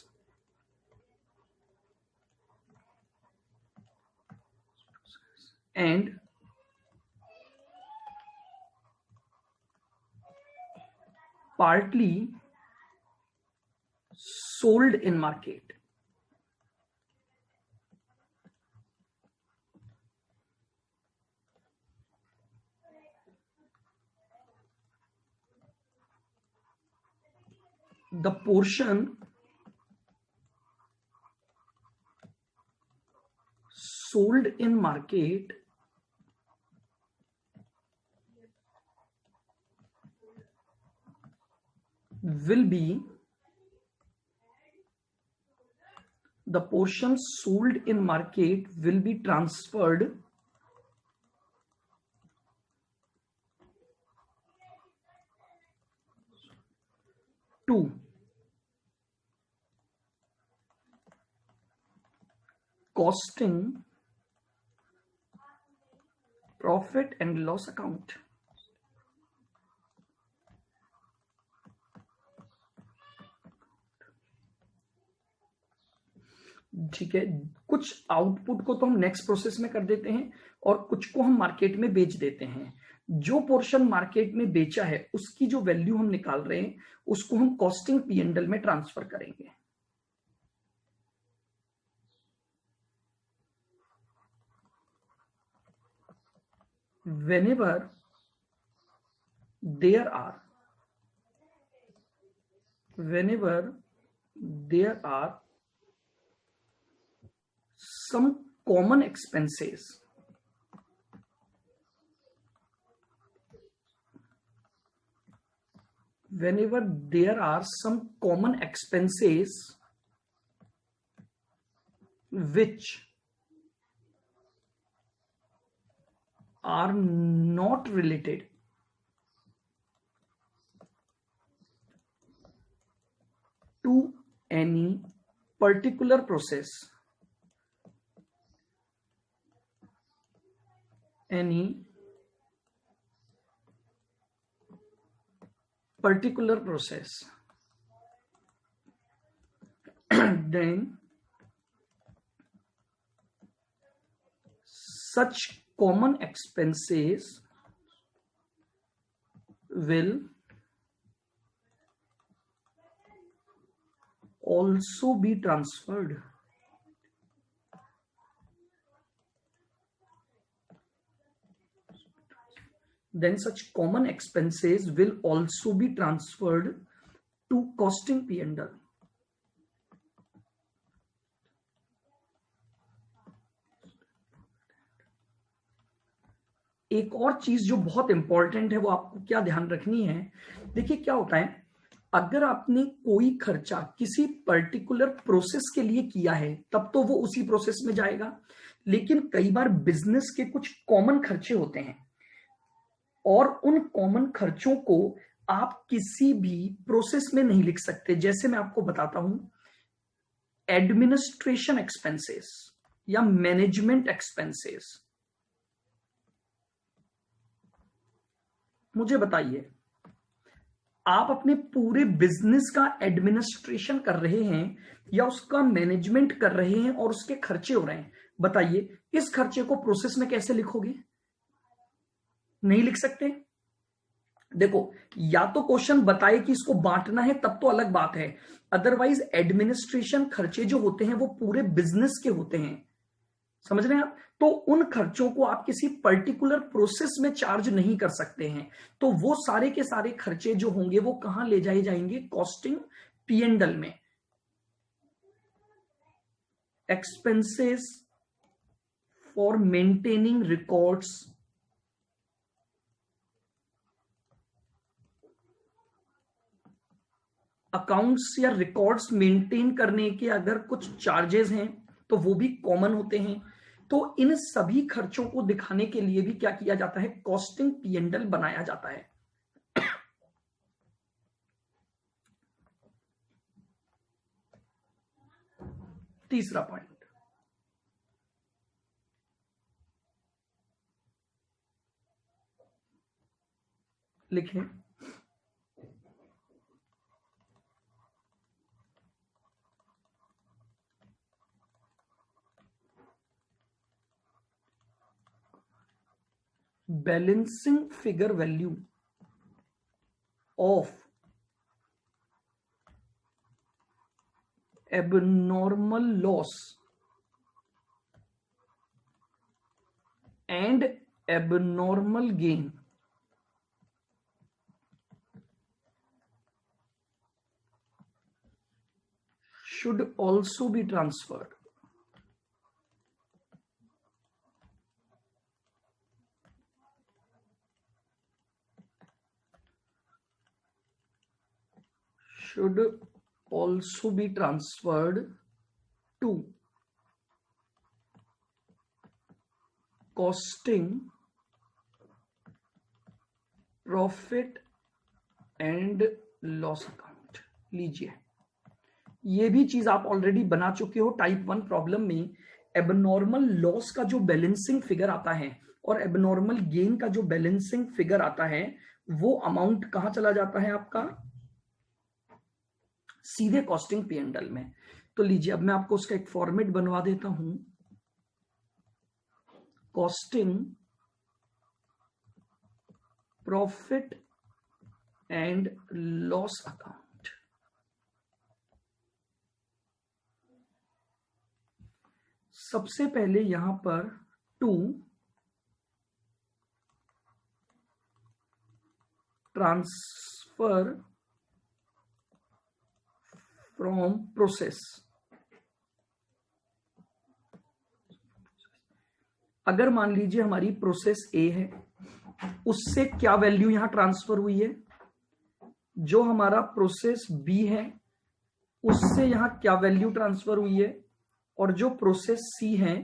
and partly sold in market. The portion sold in market will be, the portion sold in market will be transferred to costing, profit and loss account. ठीक है, कुछ आउटपुट को तो हम नेक्स्ट प्रोसेस में कर देते हैं और कुछ को हम मार्केट में बेच देते हैं। जो पोर्शन मार्केट में बेचा है उसकी जो वैल्यू हम निकाल रहे हैं उसको हम कॉस्टिंग P&L में ट्रांसफर करेंगे। whenever there are some common expenses whenever there are some common expenses which are not related to any particular process, then such common expenses will also be transferred. Then such common expenses will also be transferred to costing P&L. एक और चीज जो बहुत इंपॉर्टेंट है वो आपको क्या ध्यान रखनी है, देखिए क्या होता है, अगर आपने कोई खर्चा किसी पर्टिकुलर प्रोसेस के लिए किया है तब तो वो उसी प्रोसेस में जाएगा, लेकिन कई बार बिजनेस के कुछ कॉमन खर्चे होते हैं और उन कॉमन खर्चों को आप किसी भी प्रोसेस में नहीं लिख सकते। जैसे मैं आपको बताता हूं, एडमिनिस्ट्रेशन एक्सपेंसेस या मैनेजमेंट एक्सपेंसेस। मुझे बताइए, आप अपने पूरे बिजनेस का एडमिनिस्ट्रेशन कर रहे हैं या उसका मैनेजमेंट कर रहे हैं और उसके खर्चे हो रहे हैं, बताइए इस खर्चे को प्रोसेस में कैसे लिखोगे? नहीं लिख सकते। देखो, या तो क्वेश्चन बताए कि इसको बांटना है तब तो अलग बात है, अदरवाइज एडमिनिस्ट्रेशन खर्चे जो होते हैं वो पूरे बिजनेस के होते हैं, समझ रहे हैं आप? तो उन खर्चों को आप किसी पर्टिकुलर प्रोसेस में चार्ज नहीं कर सकते हैं, तो वो सारे के सारे खर्चे जो होंगे वो कहां ले जाए जाएंगे? कॉस्टिंग P&L में। Expenses for maintaining records, accounts या रिकॉर्ड्स मेंटेन करने के अगर कुछ चार्जेस हैं तो वो भी कॉमन होते हैं। तो इन सभी खर्चों को दिखाने के लिए भी क्या किया जाता है? कॉस्टिंग P&L बनाया जाता है। तीसरा पॉइंट लिखें, balancing figure value of abnormal loss and abnormal gain should also be transferred. Should also be transferred to costing, profit and loss account. लीजिए, ये भी चीज आप ऑलरेडी बना चुके हो टाइप 1 प्रॉब्लम में। एबनॉर्मल लॉस का जो बैलेंसिंग फिगर आता है और एबनॉर्मल गेन का जो बैलेंसिंग फिगर आता है वो अमाउंट कहां चला जाता है आपका? सीधे कॉस्टिंग P&L में। तो लीजिए, अब मैं आपको उसका एक फॉर्मेट बनवा देता हूं। Costing, profit and loss account. सबसे पहले यहां पर टू ट्रांसफर फ्रॉम प्रोसेस। अगर मान लीजिए हमारी प्रोसेस ए है, उससे क्या वैल्यू यहां ट्रांसफर हुई है? जो हमारा प्रोसेस बी है उससे यहां क्या वैल्यू ट्रांसफर हुई है, और जो प्रोसेस सी है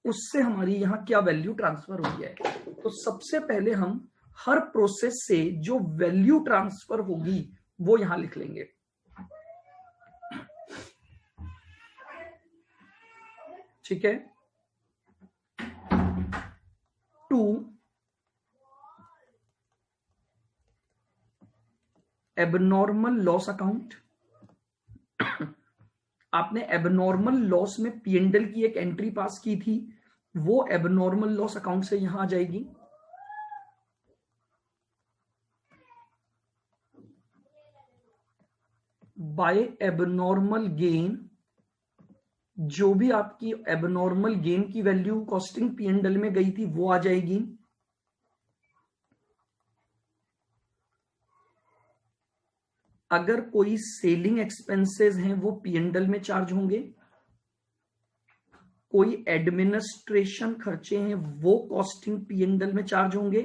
उससे हमारी यहां क्या वैल्यू ट्रांसफर हुई है। तो सबसे पहले हम हर प्रोसेस से जो वैल्यू ट्रांसफर होगी वो यहां लिख लेंगे। ठीक है, टू एबनॉर्मल लॉस अकाउंट। आपने एबनॉर्मल लॉस में पीएनडल की एक एंट्री पास की थी, वो एबनॉर्मल लॉस अकाउंट से यहां आ जाएगी। बाय एबनॉर्मल गेन, जो भी आपकी एबनॉर्मल गेन की वैल्यू कॉस्टिंग पीएनडल में गई थी वो आ जाएगी। अगर कोई सेलिंग एक्सपेंसेस हैं वो पीएनडल में चार्ज होंगे, कोई एडमिनिस्ट्रेशन खर्चे हैं वो कॉस्टिंग पीएनडल में चार्ज होंगे।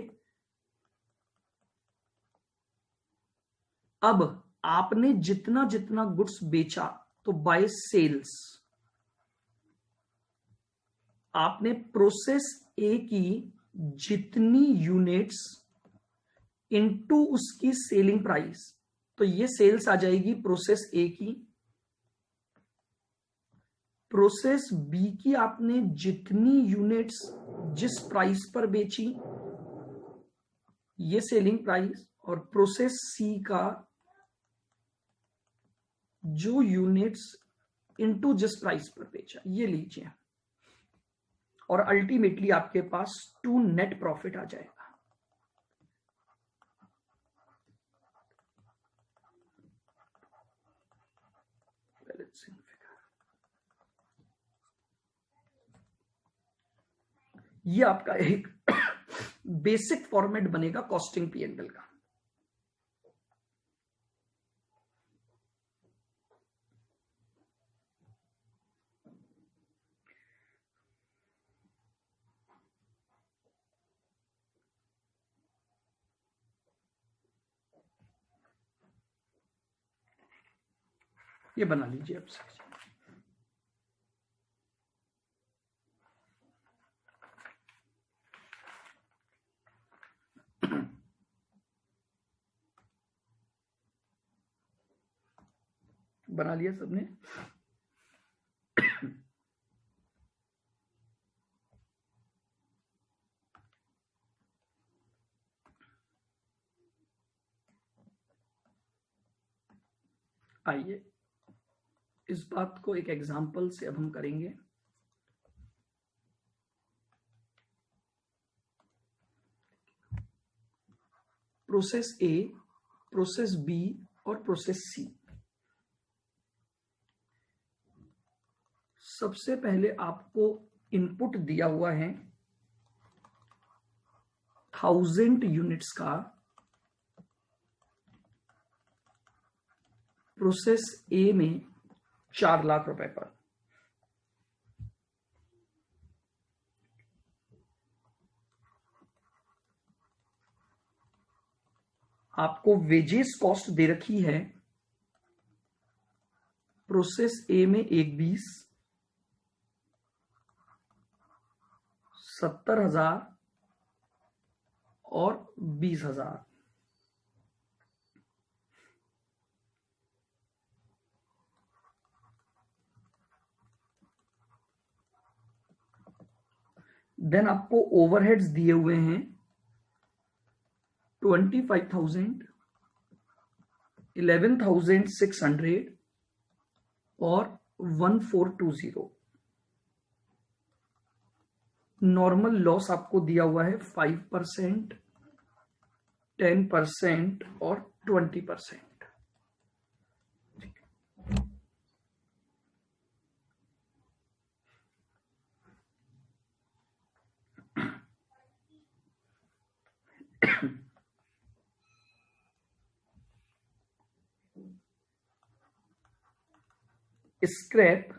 अब आपने जितना जितना गुड्स बेचा तो बाय सेल्स आपने प्रोसेस ए की जितनी यूनिट्स इनटू उसकी सेलिंग प्राइस, तो ये सेल्स आ जाएगी प्रोसेस ए की। प्रोसेस बी की आपने जितनी यूनिट्स जिस प्राइस पर बेची ये सेलिंग प्राइस, और प्रोसेस सी का जो यूनिट्स इनटू जिस प्राइस पर बेचा ये लीजिए, और अल्टीमेटली आपके पास टू नेट प्रॉफिट आ जाएगा। ये आपका एक बेसिक फॉर्मेट बनेगा कॉस्टिंग पीएनडल का। ये बना लीजिए आप सर। बना लिया सबने? आइए इस बात को एक एग्जांपल से अब हम करेंगे। प्रोसेस ए, प्रोसेस बी और प्रोसेस सी। सबसे पहले आपको इनपुट दिया हुआ है 1000 यूनिट्स का प्रोसेस ए में 4 लाख रुपए पर। आपको वेजेस कॉस्ट दे रखी है प्रोसेस ए में 120, 70,000 और 20,000। देन आपको ओवरहेड्स दिए हुए हैं 25,000, 11,600 और 1420। नॉर्मल लॉस आपको दिया हुआ है 5%, 10% और 20%। Scrap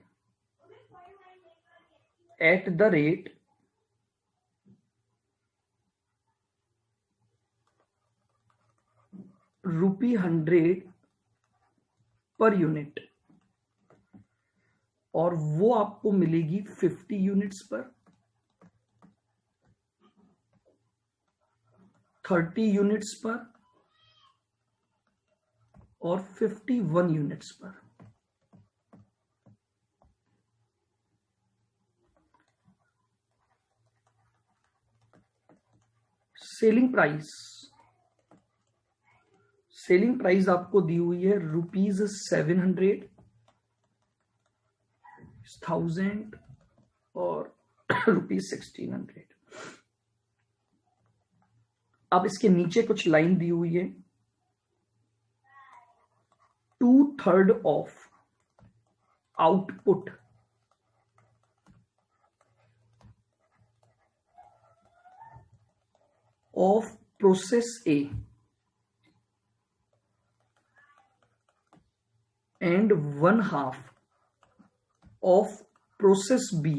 at the rate ₹100 per unit, और वो आपको मिलेगी 50 यूनिट्स पर, 30 यूनिट्स पर और 51 यूनिट्स पर। सेलिंग प्राइस आपको दी हुई है ₹700, 1000 और ₹1600। अब इसके नीचे कुछ लाइन दी हुई है, 2/3 of output of process A and 1/2 of process B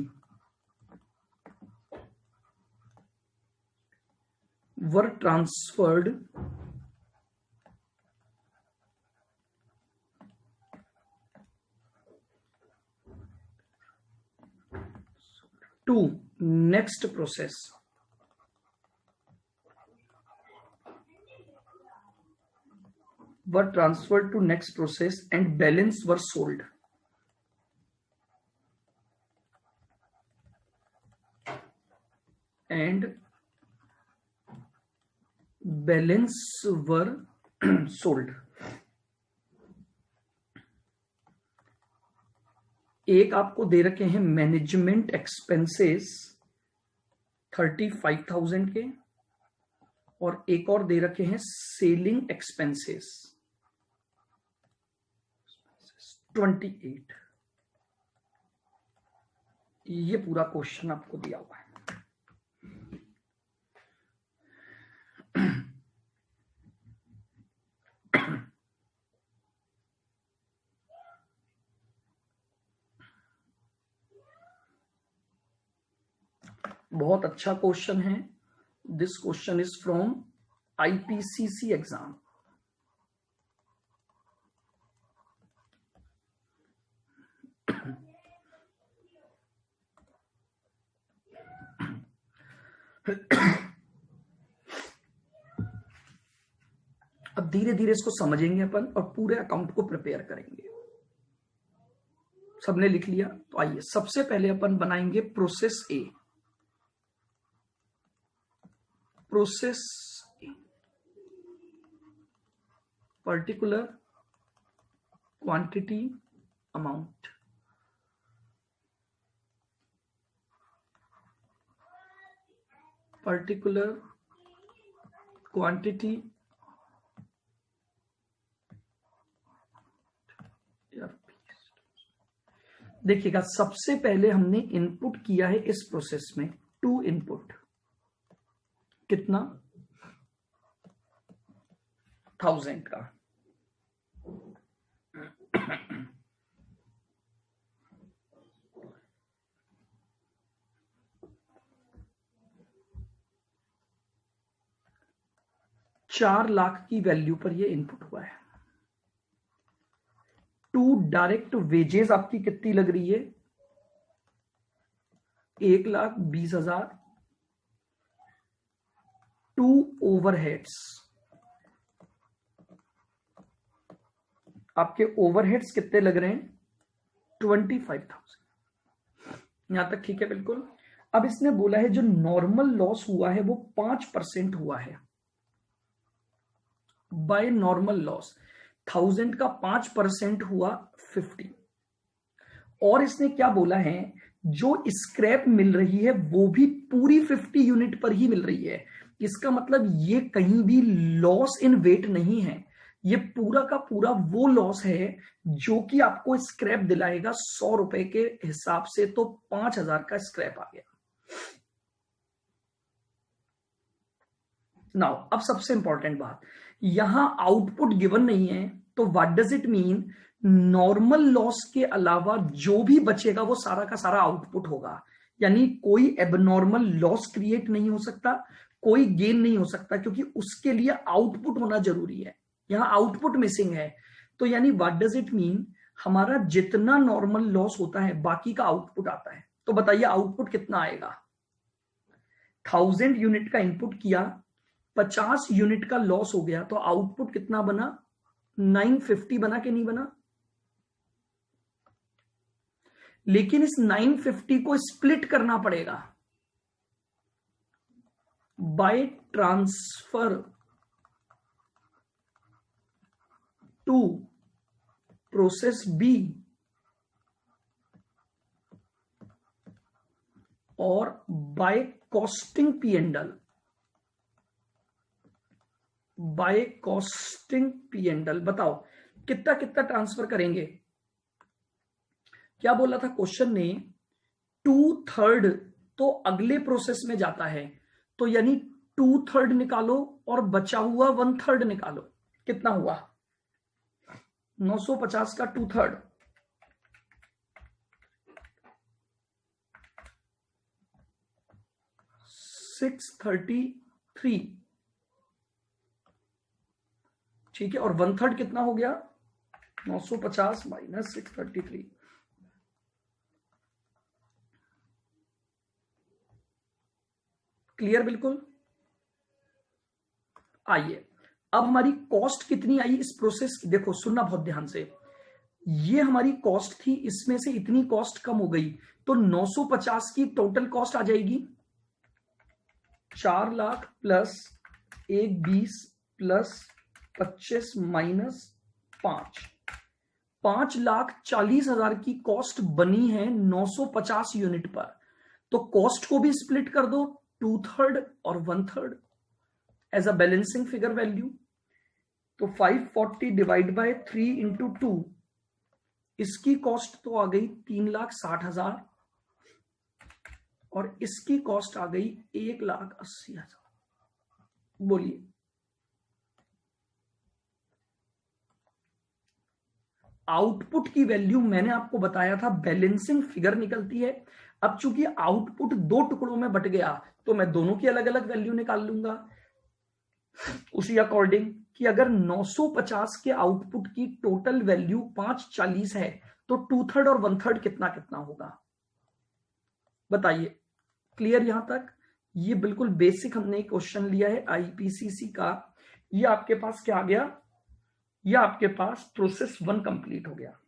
were transferred to next process and balance were sold. And balance were sold. एक आपको दे रखे हैं मैनेजमेंट एक्सपेंसेस 35,000 के, और एक और दे रखे हैं सेलिंग एक्सपेंसेस 28। ये पूरा क्वेश्चन आपको दिया हुआ है। बहुत अच्छा क्वेश्चन है। This question is from IPCC exam. अब धीरे धीरे इसको समझेंगे अपन और पूरे अकाउंट को प्रिपेयर करेंगे। सबने लिख लिया? तो आइए सबसे पहले अपन बनाएंगे प्रोसेस ए। Process particular quantity amount, particular quantity देखिएगा, सबसे पहले हमने इनपुट किया है इस प्रोसेस में 2 इनपुट, कितना 1000 का। ₹4 लाख की वैल्यू पर ये इनपुट हुआ है। 2 डायरेक्ट वेजेस आपकी कितनी लग रही है? 1,20,000। 2 ओवरहेड्स, आपके ओवरहेड्स कितने लग रहे हैं? 25,000। यहां तक ठीक है बिल्कुल। अब इसने बोला है जो नॉर्मल लॉस हुआ है वो 5% हुआ है। बाय नॉर्मल लॉस 1000 का 5% हुआ 50। और इसने क्या बोला है, जो स्क्रैप मिल रही है वो भी पूरी 50 यूनिट पर ही मिल रही है। इसका मतलब ये कहीं भी लॉस इन वेट नहीं है, ये पूरा का पूरा वो लॉस है जो कि आपको स्क्रैप दिलाएगा 100 रुपए के हिसाब से। तो 5,000 का स्क्रैप आ गया। नाउ अब सबसे इंपॉर्टेंट बात, यहां आउटपुट गिवन नहीं है, तो what does it mean? Normal loss के अलावा जो भी बचेगा वो सारा का सारा आउटपुट होगा। यानी कोई एबनॉर्मल लॉस क्रिएट नहीं हो सकता, कोई गेन नहीं हो सकता, क्योंकि उसके लिए आउटपुट होना जरूरी है। यहां आउटपुट मिसिंग है। तो यानी व्हाट डज इट मीन, हमारा जितना नॉर्मल लॉस होता है बाकी का आउटपुट आता है। तो बताइए आउटपुट कितना आएगा। 1000 यूनिट का इनपुट किया, 50 यूनिट का लॉस हो गया, तो आउटपुट कितना बना, 950 बना कि नहीं बना। लेकिन इस 950 को स्प्लिट करना पड़ेगा by transfer to process B और by costing P and L, by costing P and L. बताओ कितना कितना ट्रांसफर करेंगे। क्या बोला था क्वेश्चन ने, 2/3 तो अगले प्रोसेस में जाता है, तो यानी 2/3 निकालो और बचा हुआ 1/3 निकालो। कितना हुआ, 950 का 2/3 633, ठीक है। और 1/3 कितना हो गया, 950 माइनस 633। क्लियर बिल्कुल। आइए अब हमारी कॉस्ट कितनी आई इस प्रोसेस की, देखो सुनना बहुत ध्यान से। ये हमारी कॉस्ट थी, इसमें से इतनी कॉस्ट कम हो गई, तो 950 की टोटल कॉस्ट आ जाएगी 4 लाख प्लस 120 प्लस 25 माइनस 5,40,000 की कॉस्ट बनी है 950 यूनिट पर। तो कॉस्ट को भी स्प्लिट कर दो 2/3 और 1/3 as a balancing figure value. तो 540 डिवाइड बाय 3 इंटू 2, इसकी कॉस्ट तो आ गई 3,60,000 और इसकी कॉस्ट आ गई 1,80,000। बोलिए आउटपुट की वैल्यू मैंने आपको बताया था बैलेंसिंग फिगर निकलती है। अब चूंकि आउटपुट 2 टुकड़ों में बट गया, तो मैं दोनों की अलग अलग वैल्यू निकाल लूंगा उसी अकॉर्डिंग कि अगर 950 के आउटपुट की टोटल वैल्यू 540 है, तो 2/3 और 1/3 कितना कितना होगा, बताइए। क्लियर यहां तक। ये बिल्कुल बेसिक हमने क्वेश्चन लिया है आईपीसीसी का। ये आपके पास क्या आ गया, ये आपके पास प्रोसेस 1 कंप्लीट हो गया।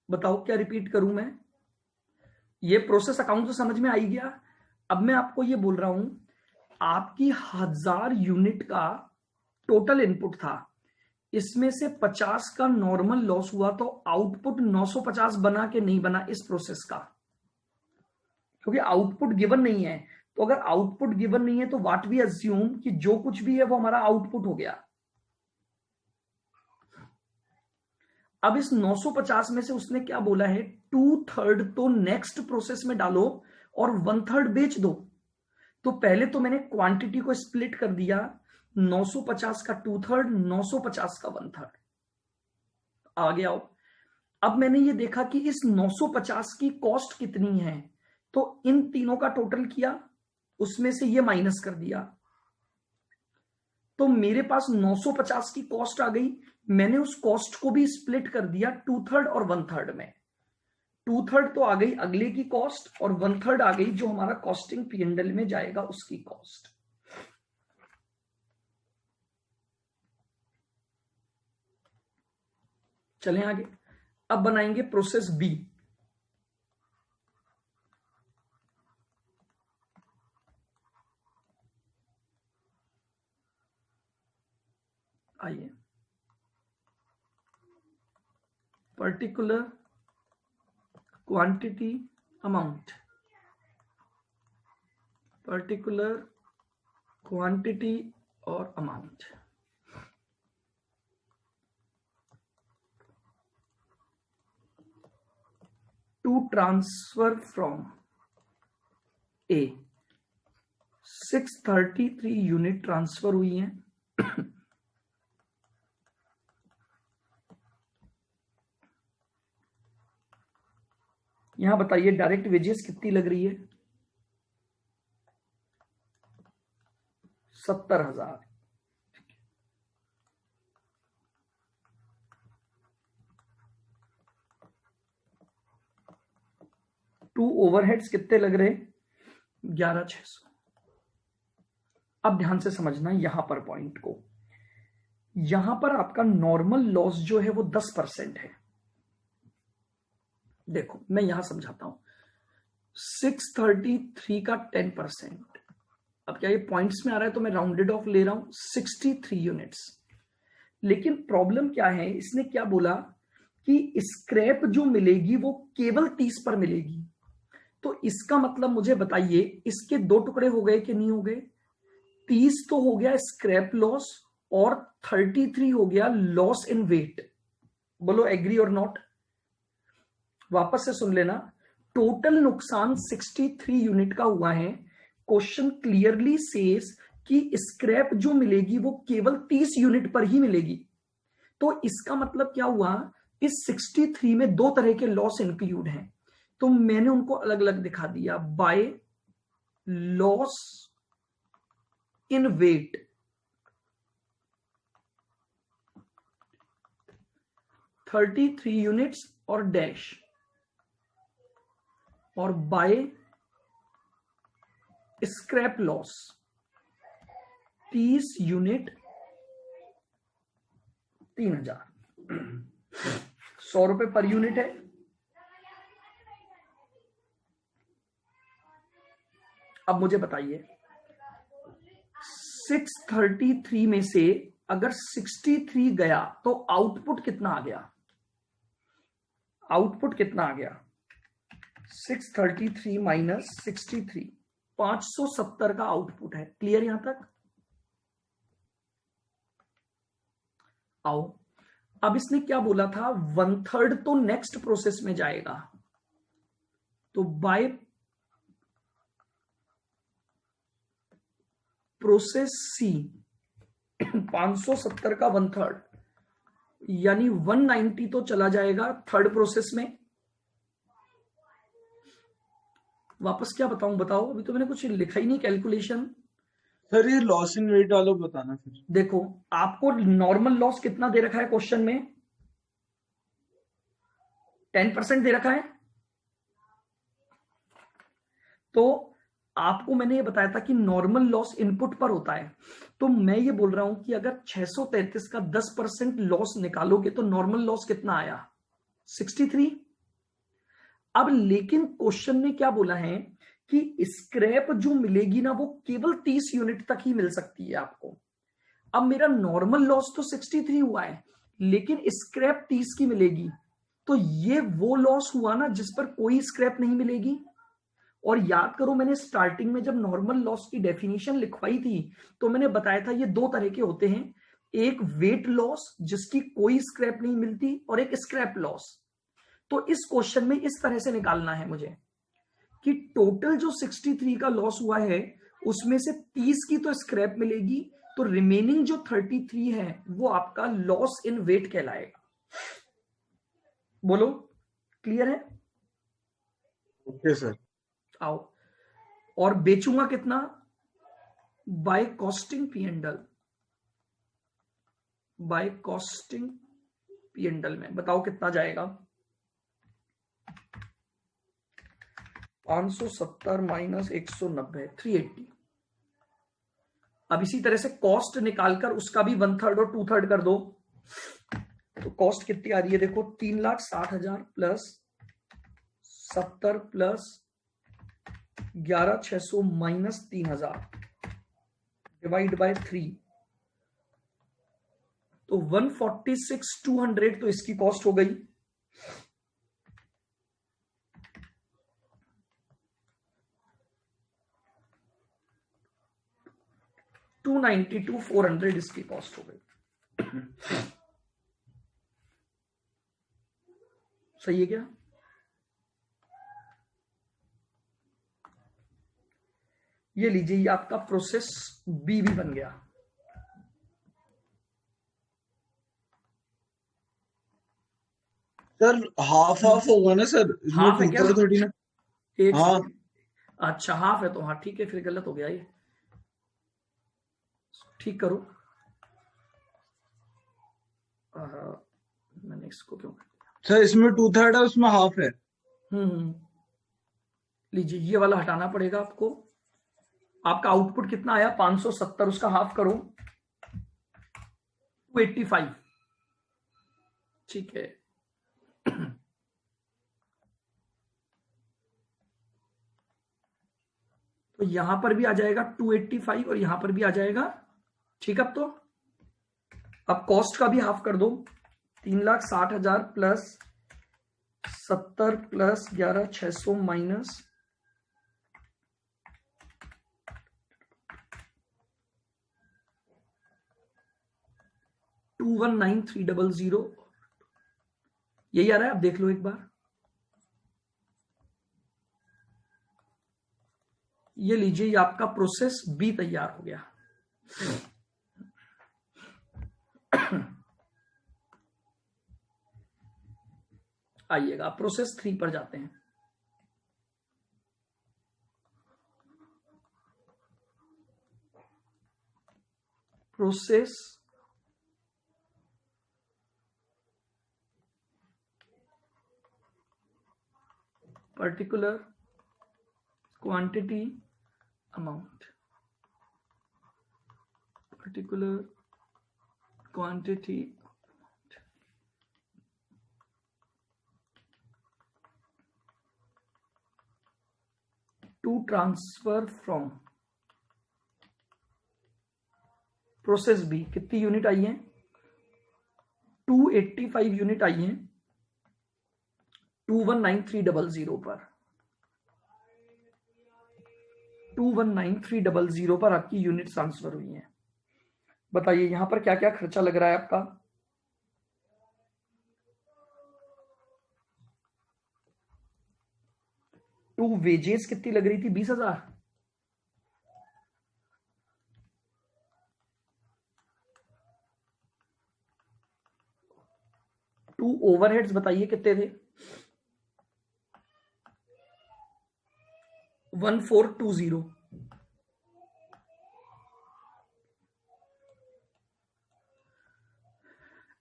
बताओ क्या रिपीट करूं मैं, ये प्रोसेस अकाउंट तो समझ में आ ही गया। अब मैं आपको ये बोल रहा हूं, आपकी 1000 यूनिट का टोटल इनपुट था, इसमें से 50 का नॉर्मल लॉस हुआ, तो आउटपुट 950 बना के नहीं बना इस प्रोसेस का, क्योंकि आउटपुट गिवन नहीं है। तो अगर आउटपुट गिवन नहीं है तो व्हाट वी अज्यूम कि जो कुछ भी है वो हमारा आउटपुट हो गया। अब इस 950 में से उसने क्या बोला है, 2/3 तो नेक्स्ट प्रोसेस में डालो और 1/3 बेच दो। तो पहले तो मैंने क्वांटिटी को स्प्लिट कर दिया, 950 का 2/3, 950 का 1/3 आ गया। अब मैंने ये देखा कि इस 950 की कॉस्ट कितनी है, तो इन तीनों का टोटल किया, उसमें से ये माइनस कर दिया, तो मेरे पास 950 की कॉस्ट आ गई। मैंने उस कॉस्ट को भी स्प्लिट कर दिया 2/3 और 1/3 में। 2/3 तो आ गई अगले की कॉस्ट और 1/3 आ गई जो हमारा कॉस्टिंग पीएनएल में जाएगा उसकी कॉस्ट। चलें आगे। अब बनाएंगे प्रोसेस बी। आइए, particular quantity amount, particular quantity और amount. To transfer from A 633 unit transfer हुई हैं। यहां बताइए डायरेक्ट वेजेस कितनी लग रही है? 70,000। टू ओवरहेड्स कितने लग रहे? 11,600। अब ध्यान से समझना यहां पर पॉइंट को। यहां पर आपका नॉर्मल लॉस जो है वो 10% है। देखो मैं यहां समझाता हूं। 633 का 10%। अब क्या ये पॉइंट्स में आ रहा है तो मैं राउंडेड ऑफ ले रहा हूं 63 यूनिट्स। लेकिन प्रॉब्लम क्या है, इसने क्या बोला कि स्क्रैप जो मिलेगी वो केवल 30 पर मिलेगी। तो इसका मतलब मुझे बताइए इसके दो टुकड़े हो गए कि नहीं हो गए? 30 तो हो गया स्क्रैप लॉस और 33 हो गया लॉस इन वेट। बोलो एग्री और नॉट। वापस से सुन लेना, टोटल नुकसान 63 यूनिट का हुआ है। क्वेश्चन क्लियरली सेज कि स्क्रैप जो मिलेगी वो केवल 30 यूनिट पर ही मिलेगी। तो इसका मतलब क्या हुआ, इस 63 में दो तरह के लॉस इंक्लूड हैं, तो मैंने उनको अलग अलग दिखा दिया। By loss in weight, thirty 33 units और डैश, और बाय स्क्रैप लॉस 30 यूनिट 3,000। 100 रुपए पर यूनिट है। अब मुझे बताइए 633 में से अगर 63 गया तो आउटपुट कितना आ गया? आउटपुट कितना आ गया? 633 माइनस 63, 570 का आउटपुट है। क्लियर यहां तक? आओ, अब इसने क्या बोला था, 1/3 तो नेक्स्ट प्रोसेस में जाएगा। तो बाय प्रोसेस सी 570 का 1/3 यानी 190 तो चला जाएगा थर्ड प्रोसेस में। वापस क्या बताऊं? बताओ, अभी तो मैंने कुछ लिखा ही नहीं कैलकुलेशन। सर ये लॉस इन वेट वालों को बताना फिर। देखो आपको नॉर्मल लॉस कितना दे रखा है क्वेश्चन में? 10% दे रखा है। तो आपको मैंने ये बताया था कि नॉर्मल लॉस इनपुट पर होता है। तो मैं ये बोल रहा हूं कि अगर 633 का 10% लॉस निकालोगे तो नॉर्मल लॉस कितना आया? 63। अब लेकिन क्वेश्चन ने क्या बोला है कि स्क्रैप जो मिलेगी ना वो केवल 30 यूनिट तक ही मिल सकती है आपको। अब मेरा नॉर्मल लॉस तो 63 हुआ है, लेकिन स्क्रैप 30 की मिलेगी। तो ये वो लॉस हुआ ना जिस पर कोई स्क्रैप नहीं मिलेगी। और याद करो मैंने स्टार्टिंग में जब नॉर्मल लॉस की डेफिनेशन लिखवाई थी तो मैंने बताया था ये दो तरह के होते हैं, एक वेट लॉस जिसकी कोई स्क्रैप नहीं मिलती और एक स्क्रैप लॉस। तो इस क्वेश्चन में इस तरह से निकालना है मुझे कि टोटल जो 63 का लॉस हुआ है उसमें से 30 की तो स्क्रैप मिलेगी, तो रिमेनिंग जो 33 है वो आपका लॉस इन वेट कहलाएगा। बोलो क्लियर है? Okay sir. आओ, और बेचूंगा कितना? By costing P and L. By costing P and L में बताओ कितना जाएगा? 570 माइनस 190, 380। अब इसी तरह से कॉस्ट निकालकर उसका भी 1/3 और 2/3 कर दो। तो कॉस्ट कितनी आ रही है देखो, 3,60,000 plus 70 plus 11,600 minus 3,000 divide by 3, तो 146,200 तो इसकी कॉस्ट हो गई। $292,400 इसकी कॉस्ट हो गई। सही है क्या? ये लीजिए, ये आपका प्रोसेस बी भी बन गया। सर हाफ हाफ होगा ना सर, इसमें हाफ है टू क्या? थर्ड थोड़ी ना। एक हाँ सेकंड, अच्छा हाफ है तो हाँ ठीक है, फिर गलत हो गया ये, ठीक करो। मैंने इसको क्यों कर दिया? सर, इसमें टू थर्ड है, उसमें हाफ है। हम्म, लीजिए ये वाला हटाना पड़ेगा आपको। आपका आउटपुट कितना आया? 570, उसका हाफ करो 285, ठीक है। तो यहां पर भी आ जाएगा 285 और यहां पर भी आ जाएगा, ठीक। अब कॉस्ट का भी हाफ कर दो, 3,60,000 प्लस 70 प्लस 11,600 माइनस 219,300, यही आ रहा है, आप देख लो एक बार। ये लीजिए, ये आपका प्रोसेस बी तैयार हो गया। आइएगा प्रोसेस 3 पर जाते हैं। Process particular quantity amount, particular quantity to transfer from process B. कितनी यूनिट आई है? 285 यूनिट आई है 219,300 पर। 219,300 पर आपकी यूनिट ट्रांसफर हुई है। बताइए यहां पर क्या क्या खर्चा लग रहा है आपका? टू वेजेस कितनी लग रही थी? 20,000। टू ओवरहेड्स बताइए कितने थे? 1420।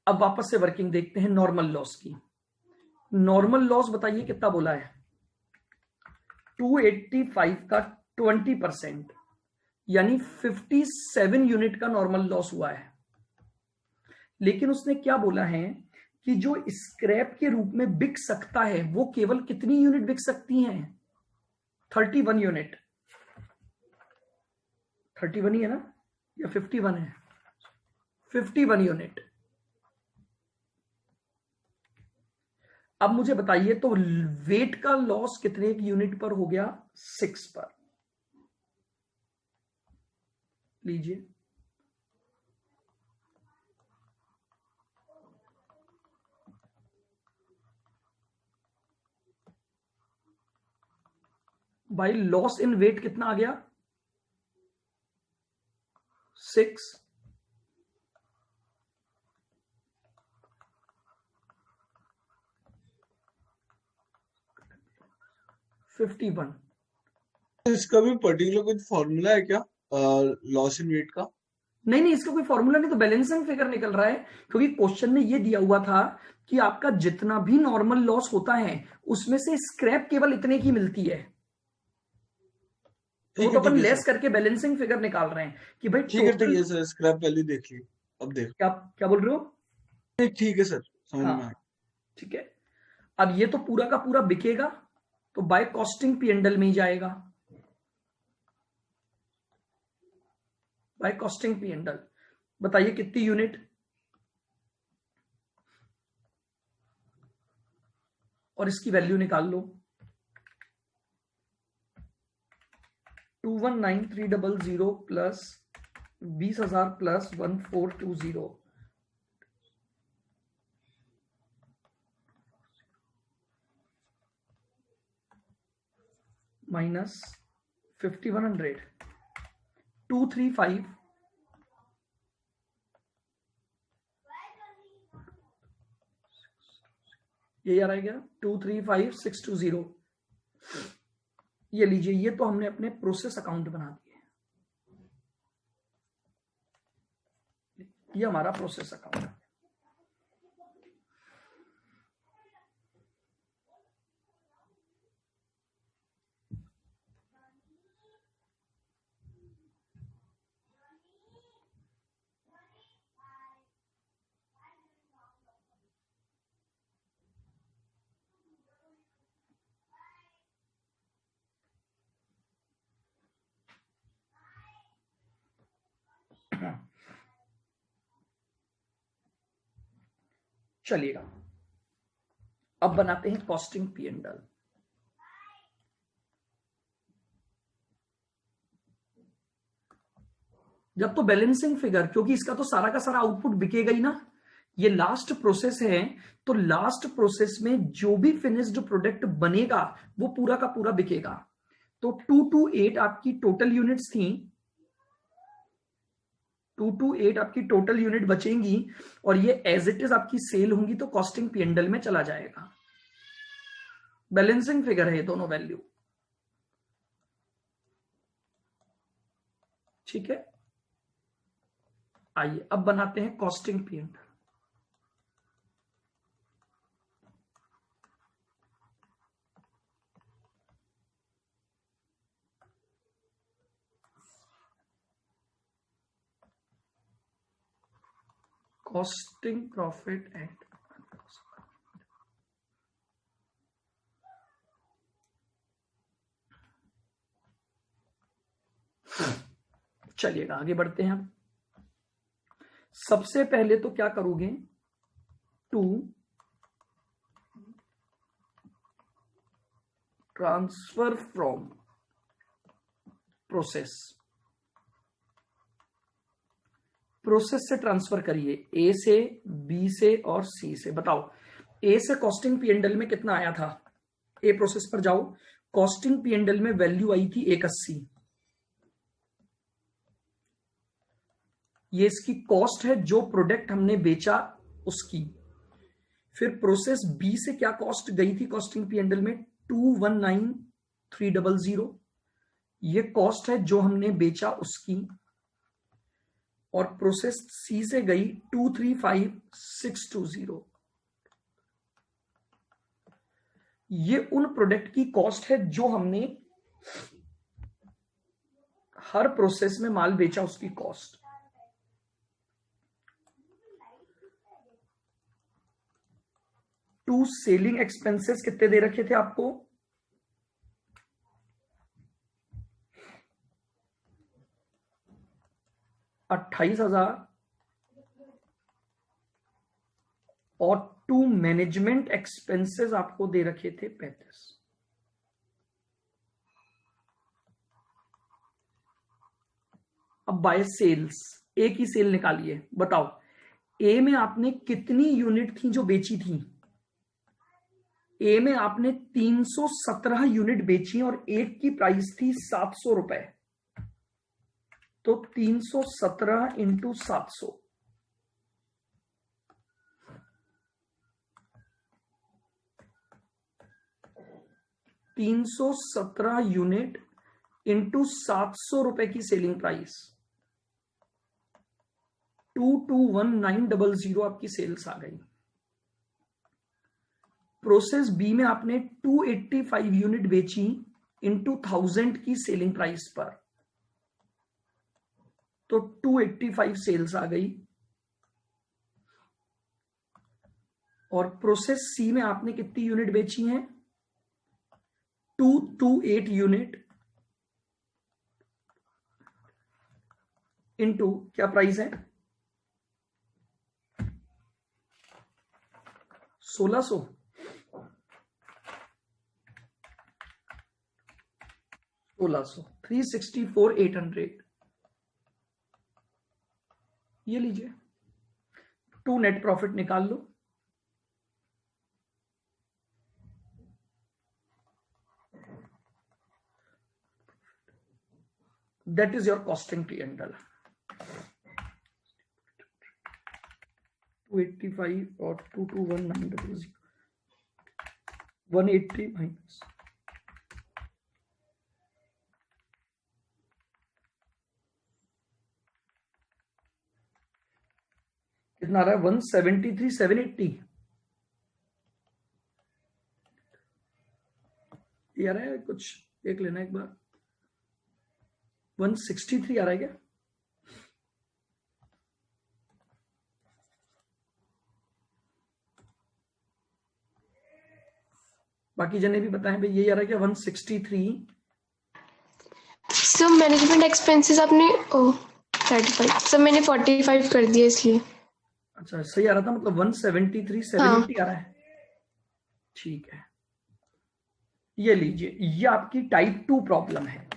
अब वापस से वर्किंग देखते हैं नॉर्मल लॉस की। नॉर्मल लॉस बताइए कितना बोला है? 285 का 20%, यानी 57 यूनिट का नॉर्मल लॉस हुआ है। लेकिन उसने क्या बोला है कि जो स्क्रैप के रूप में बिक सकता है वो केवल कितनी यूनिट बिक सकती हैं? 31 यूनिट। 31 ही है ना, या 51 है? 51 यूनिट। अब मुझे बताइए तो वेट का लॉस कितने की यूनिट पर हो गया? 6 पर। लीजिए, भाई लॉस इन वेट कितना आ गया? 6। $51। इसका भी पर्टिकुलर कुछ फॉर्मूला है क्या, लॉस इन वेट का? नहीं नहीं, इसका कोई फॉर्मूला नहीं, तो बैलेंसिंग फिगर निकल रहा है, क्योंकि क्वेश्चन में ये दिया हुआ था कि आपका जितना भी नॉर्मल लॉस होता है उसमें से स्क्रैप केवल इतने की मिलती है। तो अपन ठीक है लेस सर। करके बैलेंसिंग फिगर निकाल रहे हैं कि भाई ठीक टोटल। है सर, स्क्रैप वैल्यू देख ली, अब देख। क्या क्या बोल रहे हो? ठीक है सर, समझ में आया। हाँ ठीक है। अब ये तो पूरा का पूरा बिकेगा, तो बाय कॉस्टिंग पी एंडल में ही जाएगा। बाय कॉस्टिंग पी एंडल बताइए कितनी यूनिट, और इसकी वैल्यू निकाल लो। 219,300 प्लस 20,000 प्लस 1420 माइनस 5100। 235 ये यार आएगा 235620। ये लीजिए, ये तो हमने अपने प्रोसेस अकाउंट बना दिए, ये हमारा प्रोसेस अकाउंट है। चलिएगा, अब बनाते हैं कॉस्टिंग पी एंड एल। जब तो बैलेंसिंग फिगर, क्योंकि इसका तो सारा का सारा आउटपुट बिकेगा ही ना, ये लास्ट प्रोसेस है, तो लास्ट प्रोसेस में जो भी फिनिश्ड प्रोडक्ट बनेगा वो पूरा का पूरा बिकेगा। तो 228 आपकी टोटल यूनिट्स थी, 228 आपकी टोटल यूनिट बचेंगी और ये एज इट इज आपकी सेल होंगी, तो कॉस्टिंग पी एंड एल में चला जाएगा। बैलेंसिंग फिगर है ये दोनों वैल्यू, ठीक है। आइए अब बनाते हैं costing P and L. Costing profit and चलिएगा आगे बढ़ते हैं। हम सबसे पहले तो क्या करोगे, to transfer from process, process से ट्रांसफर करिए ए से, बी से और सी से। बताओ ए से कॉस्टिंग पी एंड एल में कितना आया था, ए प्रोसेस पर जाओ, कॉस्टिंग पी एंड एल में वैल्यू आई थी 180, ये इसकी कॉस्ट है, जो प्रोडक्ट हमने बेचा उसकी। फिर प्रोसेस बी से क्या कॉस्ट गई थी कॉस्टिंग पी एंड एल में, 219300, ये कॉस्ट है जो हमने बेचा उसकी। और प्रोसेस सी से गई 235620, ये उन प्रोडक्ट की कॉस्ट है जो हमने हर प्रोसेस में माल बेचा उसकी कॉस्ट। टू सेलिंग एक्सपेंसेस कितने दे रखे थे आपको, 28,000, और टू मैनेजमेंट एक्सपेंसेस आपको दे रखे थे 35। अब बाय सेल्स, ए की सेल निकालिए। बताओ ए में आपने कितनी यूनिट थी जो बेची थी, ए में आपने 317 यूनिट बेची और एक की प्राइस थी 700 रुपए, तो 317 इंटू 700, 317 यूनिट इंटू 700 रुपए की सेलिंग प्राइस, 221900 आपकी सेल्स आ गई। प्रोसेस बी में आपने 285 यूनिट बेची इंटू 1000 की सेलिंग प्राइस पर, तो 285 सेल्स आ गई। और प्रोसेस सी में आपने कितनी यूनिट बेची हैं, 228 यूनिट इंटू क्या प्राइस है, 1600, 364,800, ये लीजिए, टू नेट प्रॉफिट निकाल लो। That is your costing P and L. 285 और 221900 180 माइनस कितना आ रहा है 173,780 ये आ रहा है, कुछ देख लेना एक बार। 163 आ रहा है क्या? बाकी जने भी बताएं भाई, यही आ रहा है क्या 163? सर मैनेजमेंट एक्सपेंसेस आपने 35, सर मैंने 45 कर दिया इसलिए। अच्छा सही आ रहा था, मतलब 173,780 हाँ। आ रहा है। ठीक है, ये लीजिए, ये आपकी टाइप 2 प्रॉब्लम है।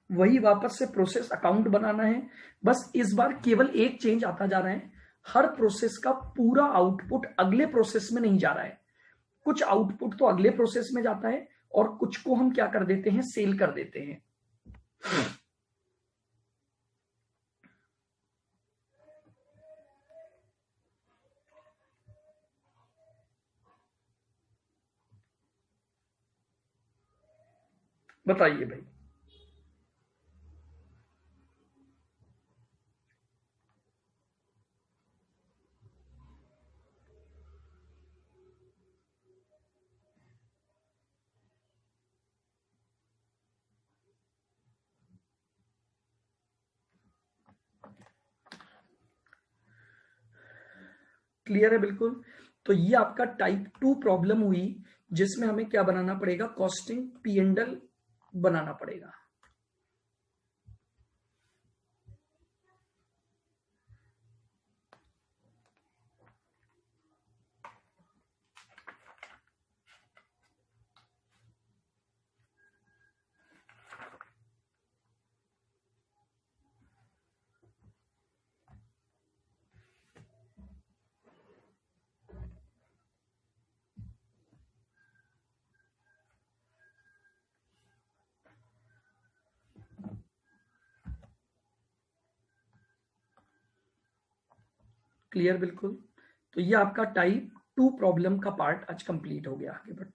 वही वापस से प्रोसेस अकाउंट बनाना है, बस इस बार केवल एक चेंज आता जा रहा है, हर प्रोसेस का पूरा आउटपुट अगले प्रोसेस में नहीं जा रहा है। कुछ आउटपुट तो अगले प्रोसेस में जाता है और कुछ को हम क्या कर देते हैं, सेल कर देते हैं। बताइए भाई। क्लियर है बिल्कुल? तो ये आपका टाइप 2 प्रॉब्लम हुई, जिसमें हमें क्या बनाना पड़ेगा, कॉस्टिंग पी एंड एल बनाना पड़ेगा। क्लियर बिल्कुल? तो ये आपका टाइप 2 प्रॉब्लम का पार्ट आज कंप्लीट हो गया। आगे बढ़,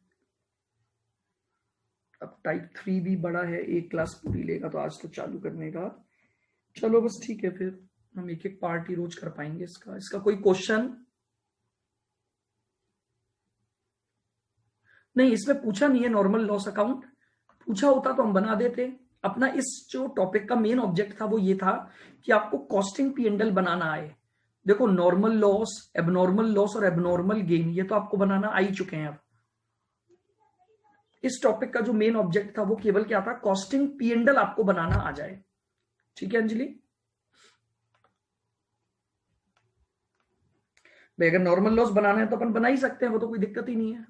अब टाइप 3 भी बड़ा है, एक क्लास पूरी लेगा तो आज तो चालू करने का। चलो बस ठीक है, फिर हम एक एक पार्ट ही रोज कर पाएंगे। इसका कोई क्वेश्चन नहीं, इसमें पूछा नहीं है नॉर्मल लॉस अकाउंट, पूछा होता तो हम बना देते। अपना इस जो टॉपिक का मेन ऑब्जेक्ट था वो ये था कि आपको कॉस्टिंग पी एंड एल बनाना आए। देखो नॉर्मल लॉस, एबनॉर्मल लॉस और एबनॉर्मल गेन, ये तो आपको बनाना आ ही चुके हैं। अब इस टॉपिक का जो मेन ऑब्जेक्ट था वो केवल क्या था, कॉस्टिंग पी एंड एल आपको बनाना आ जाए। ठीक है अंजलि भाई? अगर नॉर्मल लॉस बनाना है तो अपन बना ही सकते हैं, वो तो कोई दिक्कत ही नहीं है।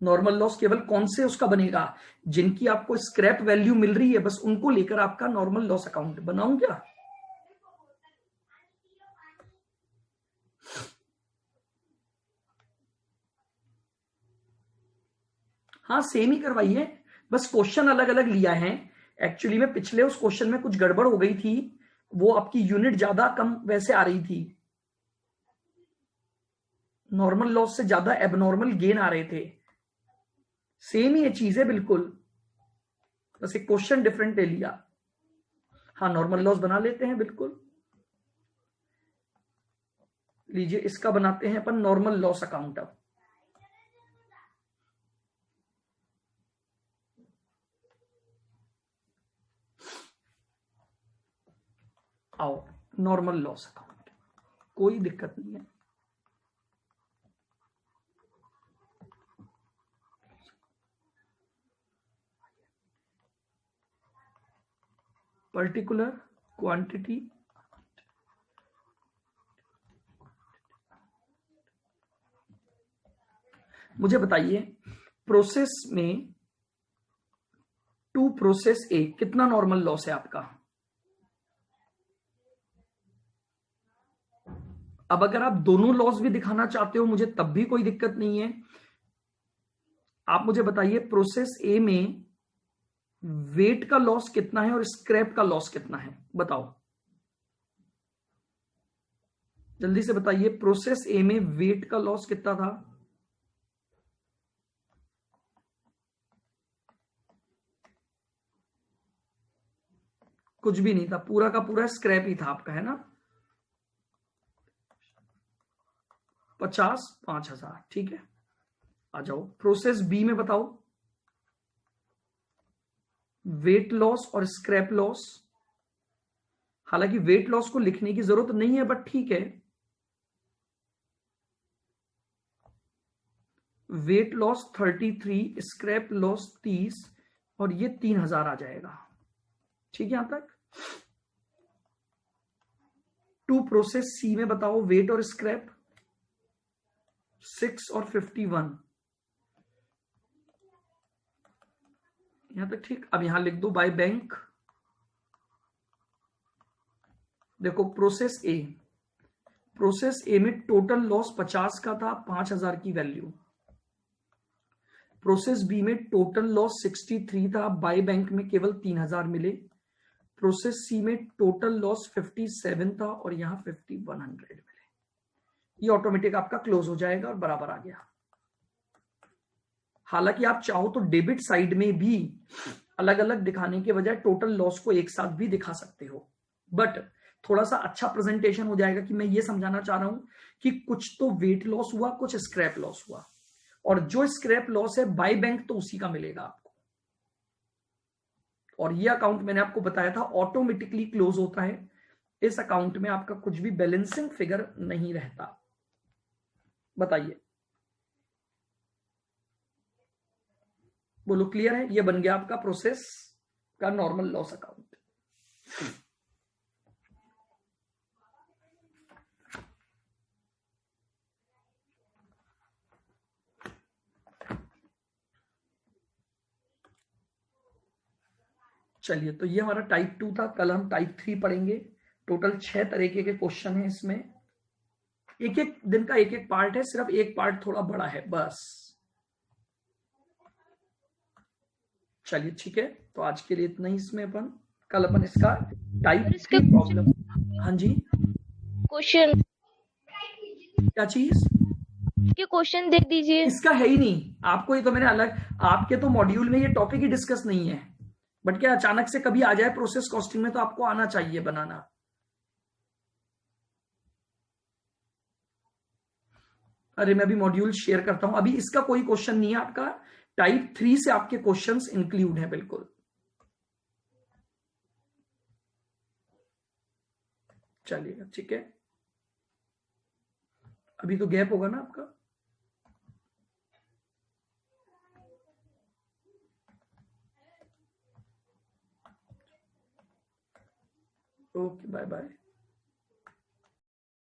नॉर्मल लॉस केवल कौन से उसका बनेगा, जिनकी आपको स्क्रैप वैल्यू मिल रही है, बस उनको लेकर आपका नॉर्मल लॉस अकाउंट बनाऊं क्या? हाँ सेम ही करवाइए, बस क्वेश्चन अलग अलग लिया है। एक्चुअली में पिछले उस क्वेश्चन में कुछ गड़बड़ हो गई थी, वो आपकी यूनिट ज्यादा कम वैसे आ रही थी, नॉर्मल लॉस से ज्यादा एबनॉर्मल गेन आ रहे थे। सेम ही ये चीज है बिल्कुल, बस एक क्वेश्चन डिफरेंट ले लिया। हाँ नॉर्मल लॉस बना लेते हैं बिल्कुल। लीजिए इसका बनाते हैं अपन नॉर्मल लॉस अकाउंट। अब आओ, नॉर्मल लॉस अकाउंट, कोई दिक्कत नहीं है। पर्टिकुलर क्वांटिटी मुझे बताइए, प्रोसेस में टू प्रोसेस ए कितना नॉर्मल लॉस है आपका? अब अगर आप दोनों लॉस भी दिखाना चाहते हो मुझे तब भी कोई दिक्कत नहीं है। आप मुझे बताइए प्रोसेस ए में वेट का लॉस कितना है और स्क्रैप का लॉस कितना है, बताओ जल्दी से बताइए। प्रोसेस ए में वेट का लॉस कितना था? कुछ भी नहीं था, पूरा का पूरा स्क्रैप ही था आपका, है ना। 50 5000, ठीक है। आ जाओ प्रोसेस बी में बताओ वेट लॉस और स्क्रैप लॉस। हालांकि वेट लॉस को लिखने की जरूरत नहीं है बट ठीक है, वेट लॉस 33, स्क्रैप लॉस 30 और ये 3000 आ जाएगा, ठीक है। यहां तक टू प्रोसेस सी में बताओ वेट और स्क्रैप 6 और 51, यहां तक ठीक। अब यहां लिख दो बाय बैंक। देखो प्रोसेस ए में टोटल लॉस 50 का था, 5000 की वैल्यू। प्रोसेस बी में टोटल लॉस 63 था, बाय बैंक में केवल 3000 मिले। प्रोसेस सी में टोटल लॉस 57 था और यहां 5100 मिले। ये ऑटोमेटिक आपका क्लोज हो जाएगा और बराबर आ गया। हालांकि आप चाहो तो डेबिट साइड में भी अलग अलग दिखाने के बजाय टोटल लॉस को एक साथ भी दिखा सकते हो, बट थोड़ा सा अच्छा प्रेजेंटेशन हो जाएगा कि मैं ये समझाना चाह रहा हूं कि कुछ तो वेट लॉस हुआ, कुछ स्क्रैप लॉस हुआ, और जो स्क्रैप लॉस है बाय बैंक तो उसी का मिलेगा आपको। और ये अकाउंट मैंने आपको बताया था ऑटोमेटिकली क्लोज होता है, इस अकाउंट में आपका कुछ भी बैलेंसिंग फिगर नहीं रहता। बताइए, बोलो क्लियर है? ये बन गया आपका प्रोसेस का नॉर्मल लॉस अकाउंट। चलिए, तो ये हमारा टाइप 2 था। कल हम टाइप 3 पढ़ेंगे। टोटल 6 तरीके के क्वेश्चन हैं इसमें, एक एक दिन का एक एक पार्ट है, सिर्फ एक पार्ट थोड़ा बड़ा है बस। चलिए ठीक है, तो आज के लिए इतना ही इसमें। अपन कल अपन इसका टाइप 3 प्रॉब्लम। हाँ जी, क्वेश्चन क्या चीज? के क्वेश्चन दे दीजिए। इसका है ही नहीं आपको, ये तो मैंने अलग, आपके तो मॉड्यूल में ये टॉपिक ही डिस्कस नहीं है, बट क्या अचानक से कभी आ जाए प्रोसेस कॉस्टिंग में तो आपको आना चाहिए बनाना। अरे मैं अभी मॉड्यूल शेयर करता हूं, अभी इसका कोई क्वेश्चन नहीं है आपका। टाइप 3 से आपके क्वेश्चंस इंक्लूड है बिल्कुल। चलिएगा ठीक है, अभी तो गैप होगा ना आपका। Okay, bye bye.